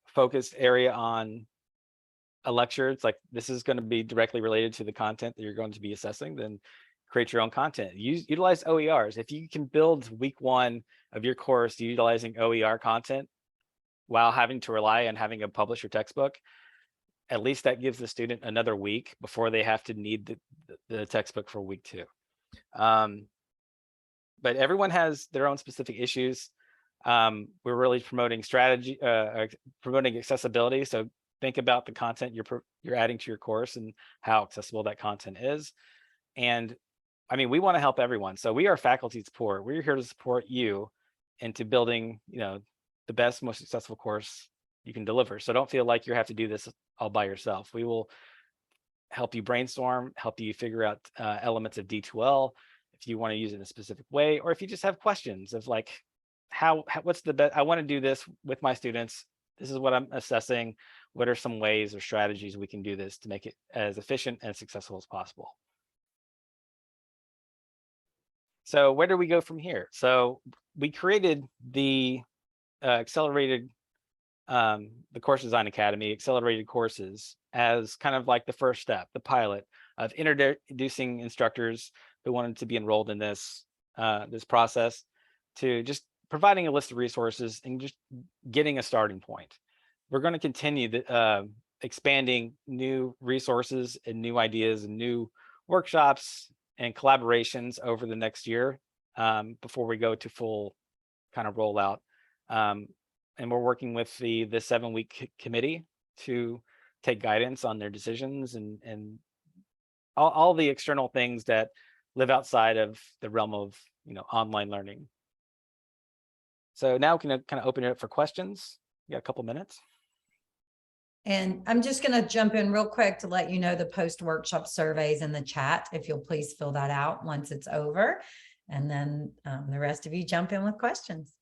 focused area on a lecture, it's like this is going to be directly related to the content that you're going to be assessing, then create your own content. Utilize OERs. If you can build week one of your course utilizing OER content while having to rely on having a publisher textbook, at least that gives the student another week before they have to need the textbook for week two. But everyone has their own specific issues. We're really promoting strategy, promoting accessibility. So think about the content you're adding to your course and how accessible that content is. And I mean, we want to help everyone. So we are faculty support. We're here to support you into building, the best, most successful course you can deliver. So don't feel like you have to do this all by yourself. We will help you brainstorm, help you figure out elements of D2L if you want to use it in a specific way, or if you just have questions of like, what's the best, I want to do this with my students. This is what I'm assessing. What are some ways or strategies we can do this to make it as efficient and successful as possible? So where do we go from here? So we created the accelerated, the Course Design Academy, accelerated courses as kind of like the first step, the pilot of introducing instructors who wanted to be enrolled in this process, to just providing a list of resources and just getting a starting point. We're going to continue expanding new resources and new ideas and new workshops and collaborations over the next year before we go to full kind of rollout. And we're working with the 7-week committee to take guidance on their decisions and all the external things that live outside of the realm of online learning. So now we can kind of open it up for questions. You got a couple minutes. And I'm just going to jump in real quick to let you know the post-workshop surveys in the chat, if you'll please fill that out once it's over. And then the rest of you jump in with questions.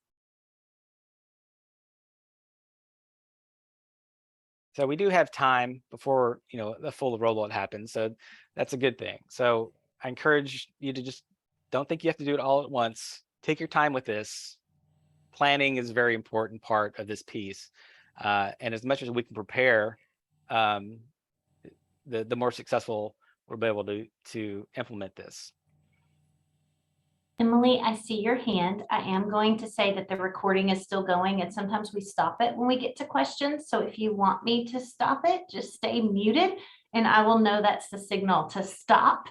So we do have time before the full rollout happens. So that's a good thing. So I encourage you to just don't think you have to do it all at once. Take your time with this. Planning is a very important part of this piece. And as much as we can prepare, the more successful we'll be able to implement this. Emily, I see your hand. I am going to say that the recording is still going, and sometimes we stop it when we get to questions. So if you want me to stop it, just stay muted and I will know that's the signal to stop,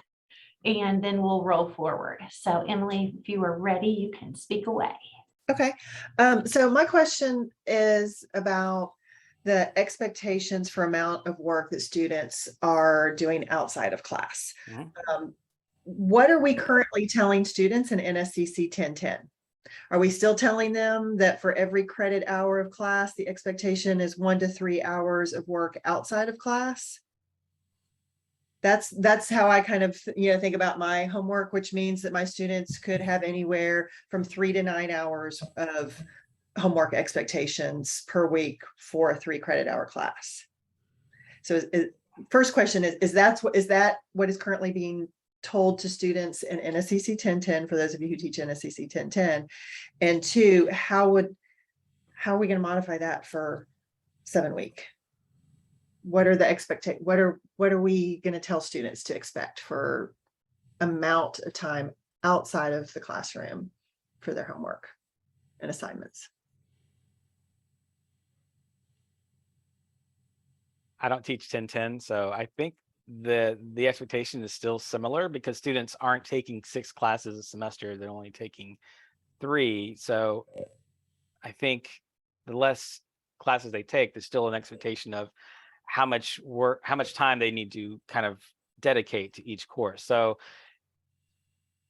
and then we'll roll forward. So Emily, if you are ready, you can speak away. Okay. So my question is about the expectations for amount of work that students are doing outside of class. What are we currently telling students in NSCC 1010? Are we still telling them that for every credit hour of class, the expectation is 1 to 3 hours of work outside of class? That's how I kind of think about my homework, which means that my students could have anywhere from 3 to 9 hours of homework expectations per week for a 3 credit hour class. So first question is that what is currently being told to students in NSCC 1010, for those of you who teach NSCC 1010? And 2, how are we going to modify that for 7-week? What are the what are we going to tell students to expect for amount of time outside of the classroom for their homework and assignments? I don't teach 1010, so I think the expectation is still similar, because students aren't taking 6 classes a semester, they're only taking 3. So I think the less classes they take, there's still an expectation of how much work, how much time they need to kind of dedicate to each course. So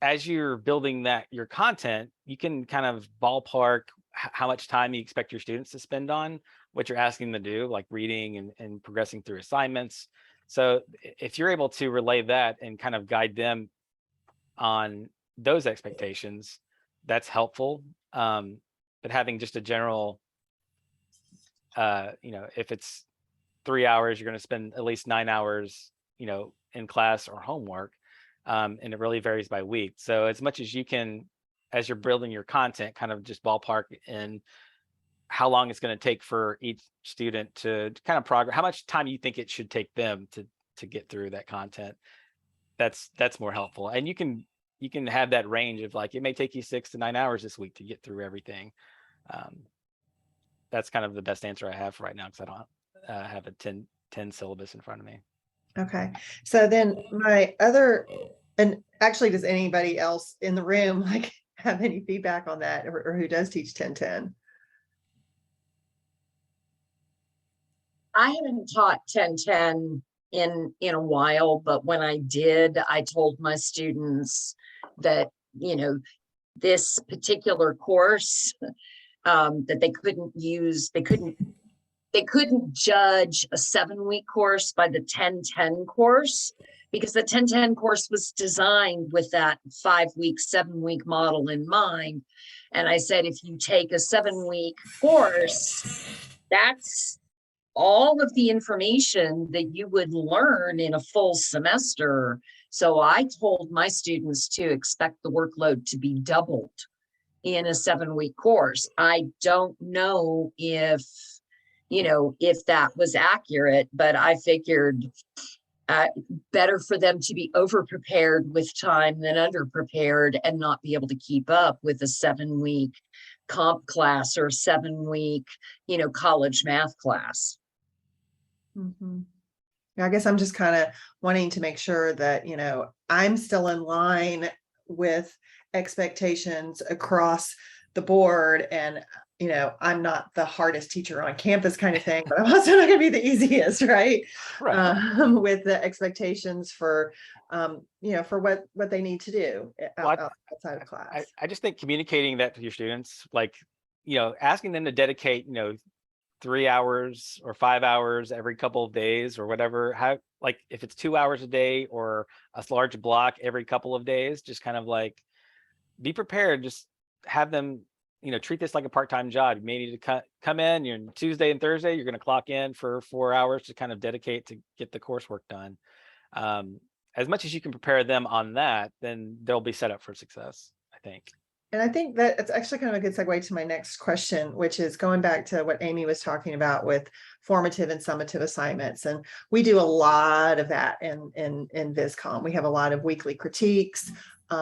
as you're building your content, you can kind of ballpark how much time you expect your students to spend on what you're asking them to do, like reading and progressing through assignments. So if you're able to relay that and kind of guide them on those expectations, that's helpful. But having just a general, if it's 3 hours, you're going to spend at least 9 hours, in class or homework. And it really varies by week. So as much as you can, as you're building your content, kind of just ballpark in how long it's going to take for each student to kind of progress, how much time you think it should take them to get through that content. That's more helpful. And you can have that range of like, it may take you 6 to 9 hours this week to get through everything. That's kind of the best answer I have for right now, because I don't have a 10 syllabus in front of me. Okay. So then my other, and actually, does anybody else in the room have any feedback on that, or who does teach 1010? I haven't taught 1010 in a while, but when I did, I told my students that, you know, this particular course, that they couldn't use, they couldn't judge a 7-week course by the 10-10 course, because the 10-10 course was designed with that 5-week, 7-week model in mind. And I said, if you take a 7-week course, that's all of the information that you would learn in a full semester. So I told my students to expect the workload to be doubled in a 7-week course. I don't know if, you know, if that was accurate, but I figured better for them to be over-prepared with time than under-prepared and not be able to keep up with a 7-week comp class or 7-week, you know, college math class. Mhm. Yeah, I guess I'm just kind of wanting to make sure that, you know, I'm still in line with expectations across the board, and, you know, I'm not the hardest teacher on campus kind of thing, but I'm also not going to be the easiest, right? Right. With the expectations for, you know, for what they need to do outside of class. I just think communicating that to your students, like, you know, asking them to dedicate, you know, 3 hours or 5 hours every couple of days or whatever, how, like, if it's 2 hours a day or a large block every couple of days, just kind of like be prepared, just have them, you know, treat this like a part-time job. You may need to come in, you're Tuesday and Thursday, you're going to clock in for 4 hours to kind of dedicate to get the coursework done. As much as you can prepare them on that, then they'll be set up for success, I think. And I think that it's actually kind of a good segue to my next question, which is going back to what Amy was talking about with formative and summative assignments. And we do a lot of that in VisCom. We have a lot of weekly critiques, you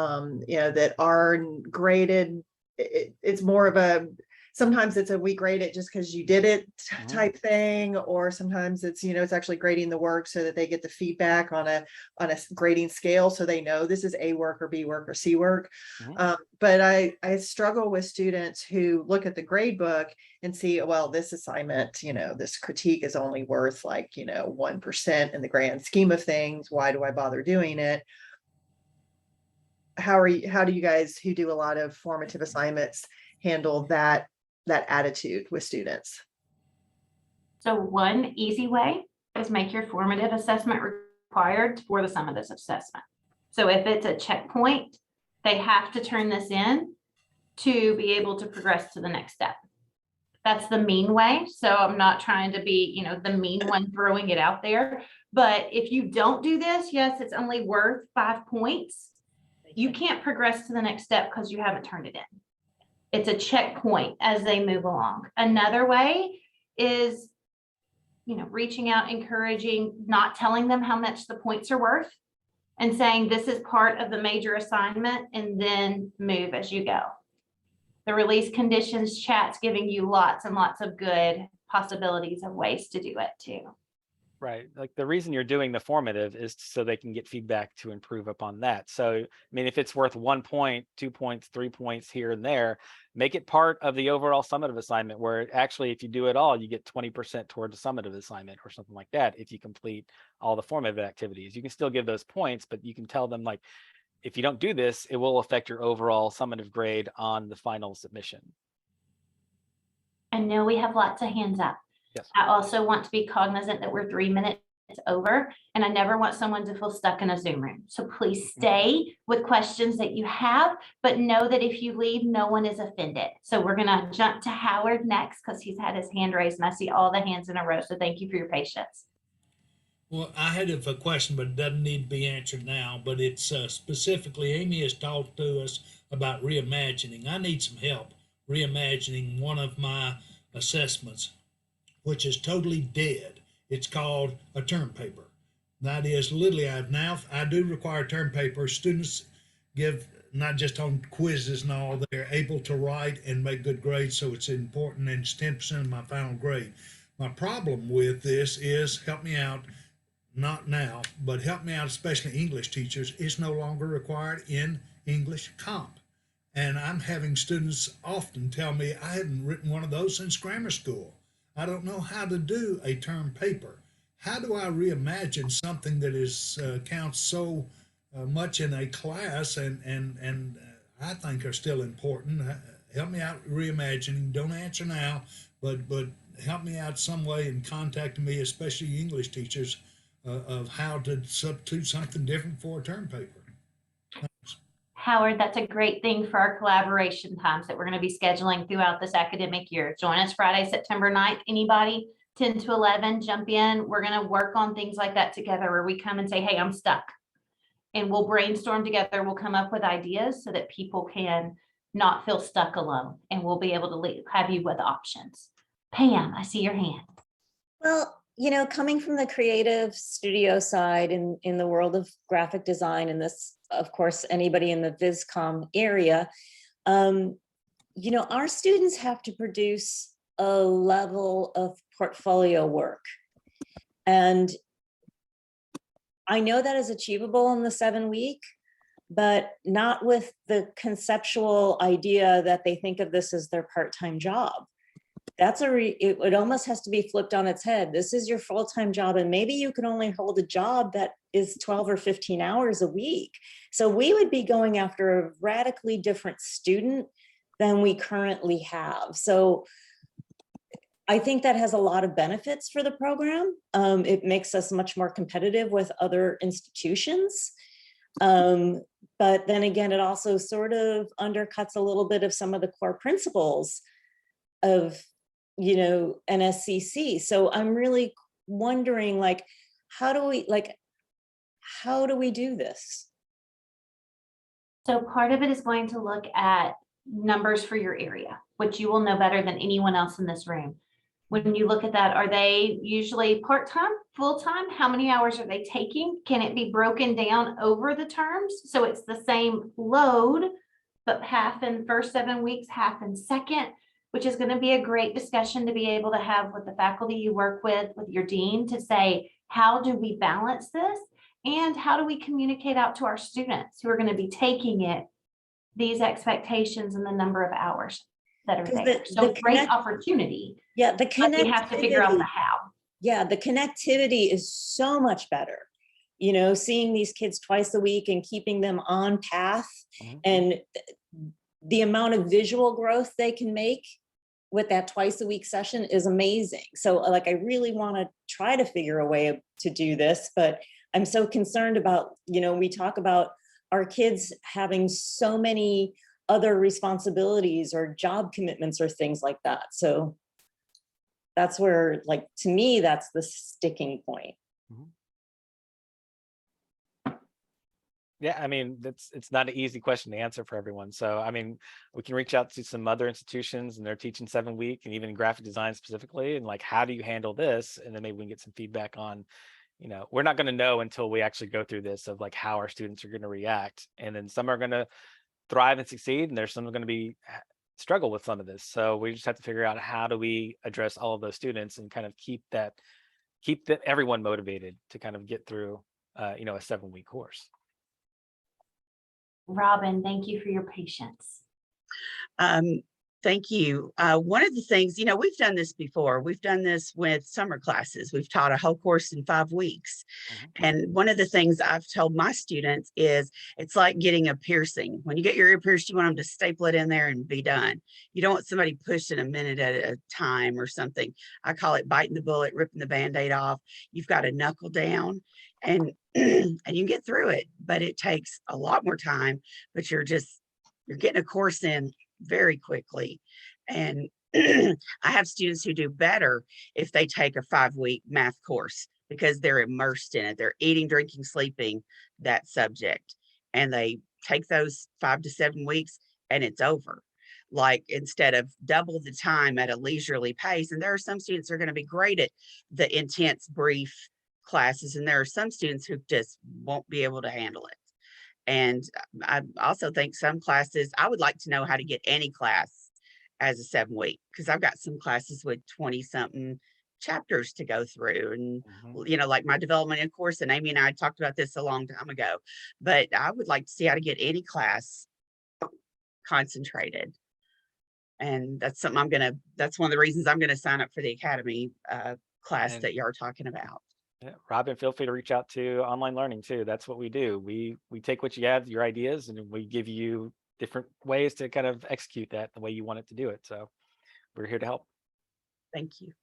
know, that are graded. It's more of a, sometimes it's a we grade it just because you did it type thing, or sometimes it's, you know, it's actually grading the work so that they get the feedback on a grading scale, so they know this is A work or B work or C work. But I struggle with students who look at the grade book and see, well, this assignment, you know, this critique is only worth like, you know, 1% in the grand scheme of things. Why do I bother doing it? How do you guys who do a lot of formative assignments handle that attitude with students? So one easy way is make your formative assessment required for the summative assessment. So if it's a checkpoint, they have to turn this in to be able to progress to the next step. That's the mean way. So I'm not trying to be, you know, the mean one throwing it out there. But if you don't do this, yes, it's only worth 5 points. You can't progress to the next step because you haven't turned it in. It's a checkpoint as they move along. Another way is, you know, reaching out, encouraging, not telling them how much the points are worth, and saying this is part of the major assignment, and then move as you go. The release conditions chat's giving you lots and lots of good possibilities of ways to do it too. Right. Like the reason you're doing the formative is so they can get feedback to improve upon that. So, I mean, if it's worth 1 point, 2 points, 3 points here and there, make it part of the overall summative assignment, where actually, if you do it all, you get 20% towards the summative assignment or something like that. If you complete all the formative activities, you can still give those points, but you can tell them, like, if you don't do this, it will affect your overall summative grade on the final submission. I know we have lots of hands up. Yes. I also want to be cognizant that we're 3 minutes over, and I never want someone to feel stuck in a Zoom room. So please stay with questions that you have, but know that if you leave, no one is offended. So we're going to jump to Howard next because he's had his hand raised and I see all the hands in a row. So thank you for your patience. Well, I had a question, but it doesn't need to be answered now. But it's specifically, Amy has talked to us about reimagining. I need some help reimagining one of my assessments, which is totally dead. It's called a term paper. That is literally, I do require term paper. Students give, not just on quizzes and all, they're able to write and make good grades. So it's important, and it's 10% of my final grade. My problem with this is, help me out, not now, but help me out, especially English teachers, it's no longer required in English comp. And I'm having students often tell me, I haven't written one of those since grammar school. I don't know how to do a term paper. how do I reimagine something that is counts so much in a class and I think are still important? Help me out reimagining. Don't answer now, but help me out some way in contacting me, especially English teachers, of how to substitute something different for a term paper. Howard, that's a great thing for our collaboration times that we're going to be scheduling throughout this academic year. Join us Friday, September 9th. Anybody 10 to 11, jump in. We're going to work on things like that together where we come and say, hey, I'm stuck. And we'll brainstorm together. We'll come up with ideas so that people can not feel stuck alone. And we'll be able to have you with options. Pam, I see your hand. Well, you know, coming from the creative studio side in the world of graphic design, and this, of course, anybody in the VisCom area, you know, our students have to produce a level of portfolio work. And I know that is achievable in the 7-week, but not with the conceptual idea that they think of this as their part-time job. That's it almost has to be flipped on its head. This is your full-time job, and maybe you can only hold a job that is 12 or 15 hours a week. So we would be going after a radically different student than we currently have. So I think that has a lot of benefits for the program. It makes us much more competitive with other institutions. But then again, it also sort of undercuts a little bit of some of the core principles of, you know, NSCC. So I'm really wondering, like, how do we do this? So part of it is going to look at numbers for your area, which you will know better than anyone else in this room. When you look at that, are they usually part-time, full-time? How many hours are they taking? Can it be broken down over the terms? So it's the same load, but half in first 7 weeks, half in second, which is going to be a great discussion to be able to have with the faculty you work with your dean, to say, how do we balance this? And how do we communicate out to our students who are going to be taking it, these expectations and the number of hours that are there? So great opportunity. Yeah, the connectivity. We have to figure out the how. Yeah, the connectivity is so much better. You know, seeing these kids twice a week and keeping them on path, and the amount of visual growth they can make with that twice a week session is amazing. So like, I really want to try to figure a way to do this, but I'm so concerned about, you know, we talk about our kids having so many other responsibilities or job commitments or things like that. So that's where, like, to me, that's the sticking point. Yeah, I mean, it's not an easy question to answer for everyone. So, I mean, we can reach out to some other institutions and they're teaching 7-week and even graphic design specifically. And like, how do you handle this? And then maybe we can get some feedback on, you know, we're not going to know until we actually go through this of like how our students are going to react. And then some are going to thrive and succeed, and there's some are going to be struggle with some of this. So we just have to figure out how do we address all of those students and kind of keep everyone motivated to kind of get through, you know, a 7-week course. Robin, thank you for your patience. Thank you. One of the things, you know, we've done this before. We've done this with summer classes. We've taught a whole course in 5 weeks. And one of the things I've told my students is it's like getting a piercing. When you get your ear pierced, you want them to staple it in there and be done. You don't want somebody pushing a minute at a time or something. I call it biting the bullet, ripping the Band-Aid off. You've got to knuckle down and and you get through it, but it takes a lot more time, but you're getting a course in very quickly. And I have students who do better if they take a 5-week math course because they're immersed in it. They're eating, drinking, sleeping that subject, and they take those 5 to 7 weeks and it's over. Like, instead of double the time at a leisurely pace. And there are some students who are going to be great at the intense brief classes, and there are some students who just won't be able to handle it. And I also think some classes, I would like to know how to get any class as a 7-week, because I've got some classes with 20-something chapters to go through. And, you know, like my development course, and Amy and I talked about this a long time ago, but I would like to see how to get any class concentrated. And that's something that's one of the reasons I'm going to sign up for the Academy class that you're talking about. Yeah, Robin, feel free to reach out to online learning too. That's what we do. We take what you have, your ideas, and we give you different ways to kind of execute that the way you want it to do it. So we're here to help. Thank you.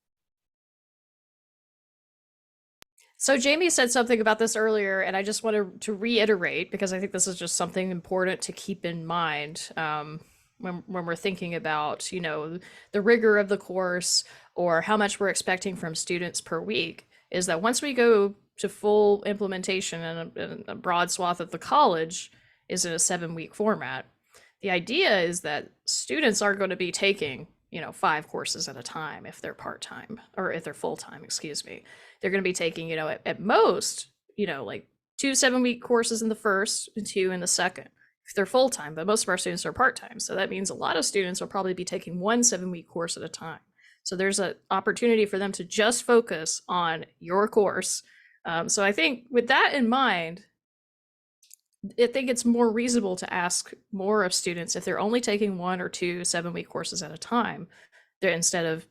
So Jamie said something about this earlier, and I just wanted to reiterate because I think this is just something important to keep in mind when we're thinking about, you know, the rigor of the course or how much we're expecting from students per week. Is that once we go to full implementation and a broad swath of the college is in a 7-week format, the idea is that students are going to be taking, you know, 5 courses at a time if they're part-time, or if they're full-time, excuse me. They're going to be taking, you know, at most, you know, like 2 7-week courses in the first and 2 in the second if they're full-time, but most of our students are part-time. So that means a lot of students will probably be taking 1 7-week course at a time. So there's an opportunity for them to just focus on your course. So I think with that in mind, I think it's more reasonable to ask more of students if they're only taking 1 or 2 7-week courses at a time, instead of,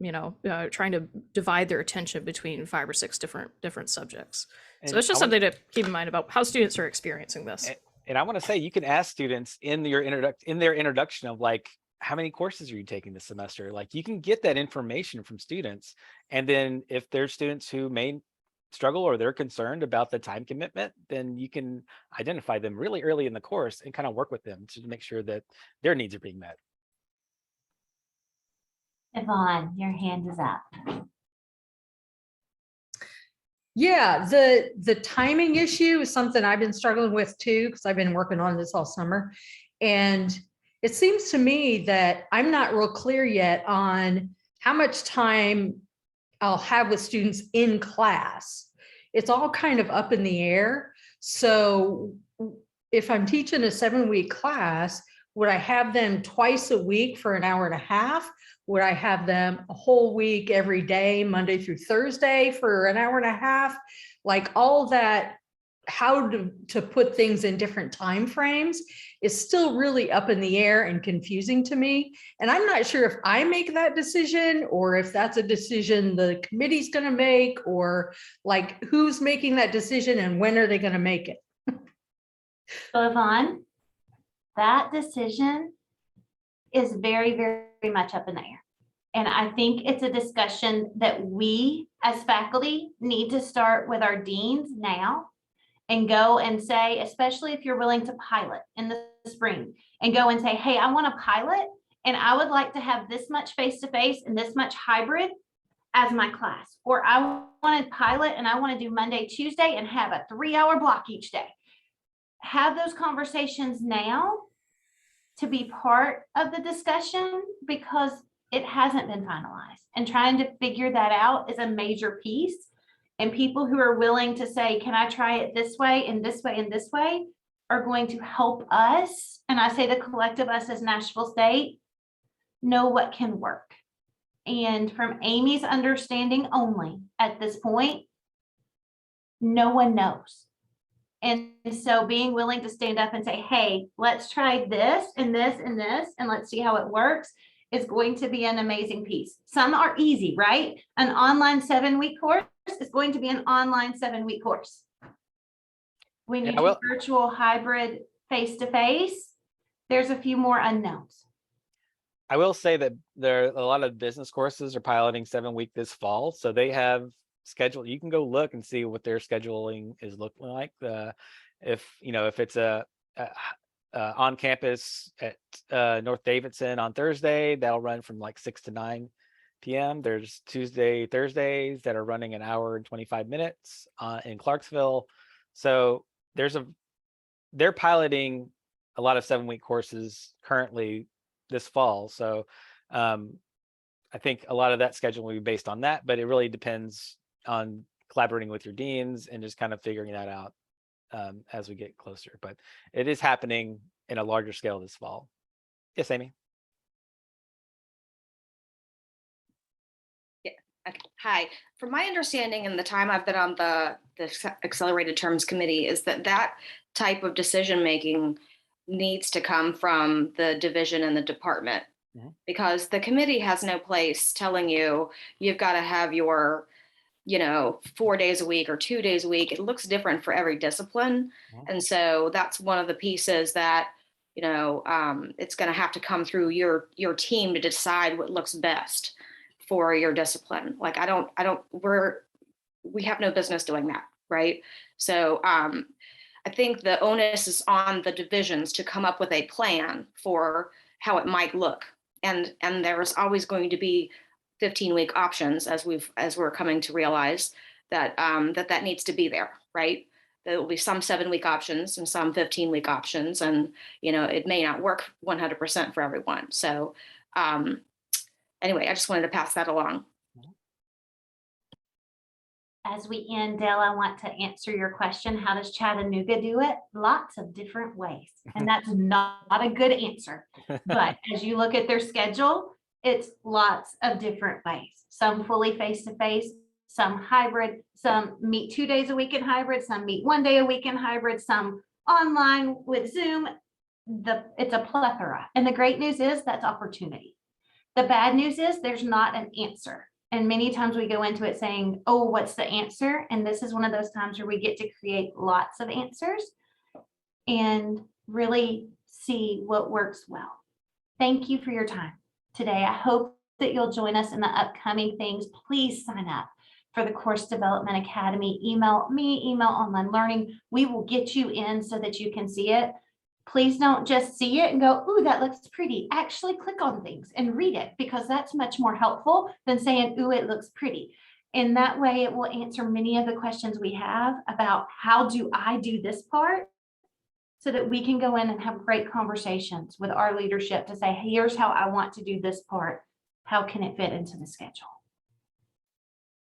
you know, trying to divide their attention between 5 or 6 different subjects. And so it's just something to keep in mind about how students are experiencing this. And I want to say, you can ask students in their introduction of like, how many courses are you taking this semester? Like, you can get that information from students. And then if there's students who may struggle or they're concerned about the time commitment, then you can identify them really early in the course and kind of work with them to make sure that their needs are being met. Yvonne, your hand is up. Yeah, the timing issue is something I've been struggling with too, because I've been working on this all summer. And it seems to me that I'm not real clear yet on how much time I'll have with students in class. It's all kind of up in the air. So if I'm teaching a 7-week class, would I have them twice a week for an hour and a half? Would I have them a whole week every day, Monday through Thursday for an hour and a half? Like all that, how to put things in different time frames is still really up in the air and confusing to me. And I'm not sure if I make that decision or if that's a decision the committee's going to make, or like who's making that decision and when are they going to make it? So Yvonne, that decision is very, very much up in the air. And I think it's a discussion that we as faculty need to start with our deans now and go and say, especially if you're willing to pilot in the spring, and go and say, hey, I want to pilot and I would like to have this much face-to-face and this much hybrid as my class. Or I want to pilot and I want to do Monday, Tuesday and have a 3-hour block each day. Have those conversations now to be part of the discussion, because it hasn't been finalized, and trying to figure that out is a major piece. And people who are willing to say, can I try it this way and this way and this way, are going to help us. And I say the collective us as Nashville State know what can work. And from Amy's understanding only at this point, no one knows. And so being willing to stand up and say, hey, let's try this and this and this, and let's see how it works, is going to be an amazing piece. Some are easy, right? An online 7-week course is going to be an online 7-week course. When you do virtual, hybrid, face-to-face, there's a few more unknowns. I will say that there are a lot of business courses are piloting 7-week this fall. So they have scheduled, you can go look and see what their scheduling is looking like. If it's a on campus at North Davidson on Thursday, that'll run from like 6 to 9 p.m. There's Thursdays that are running an hour and 25 minutes in Clarksville. So they're piloting a lot of 7-week courses currently this fall. So I think a lot of that schedule will be based on that, but it really depends on collaborating with your deans and just kind of figuring that out as we get closer. But it is happening in a larger scale this fall. Yes, Amy. Yeah. Okay. Hi. From my understanding and the time I've been on the Accelerated Terms Committee is that type of decision making needs to come from the division and the department, because the committee has no place telling you you've got to have your 4 days a week or 2 days a week. It looks different for every discipline. And so that's one of the pieces that, it's going to have to come through your team to decide what looks best for your discipline. Like, we have no business doing that. Right. So I think the onus is on the divisions to come up with a plan for how it might look. And there's always going to be 15-week options, as we're coming to realize that that needs to be there, right? There will be some 7-week options and some 15-week options, and it may not work 100% for everyone. So anyway, I just wanted to pass that along. As we end, Dale, I want to answer your question. How does Chattanooga do it? Lots of different ways. And that's not a good answer. But as you look at their schedule, it's lots of different ways. Some fully face-to-face, some hybrid, some meet 2 days a week in hybrid, some meet 1 day a week in hybrid, some online with Zoom. It's a plethora. And the great news is that's opportunity. The bad news is there's not an answer. And many times we go into it saying, oh, what's the answer? And this is one of those times where we get to create lots of answers and really see what works well. Thank you for your time today. I hope that you'll join us in the upcoming things. Please sign up for the Course Development Academy. Email me, email Online Learning. We will get you in so that you can see it. Please don't just see it and go, ooh, that looks pretty. Actually click on things and read it, because that's much more helpful than saying, ooh, it looks pretty. And that way it will answer many of the questions we have about how do I do this part, so that we can go in and have great conversations with our leadership to say, hey, here's how I want to do this part. How can it fit into the schedule?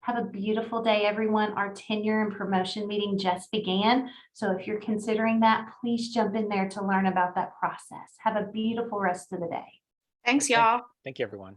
Have a beautiful day, everyone. Our tenure and promotion meeting just began. So if you're considering that, please jump in there to learn about that process. Have a beautiful rest of the day. Thanks, y'all. Thank you, everyone.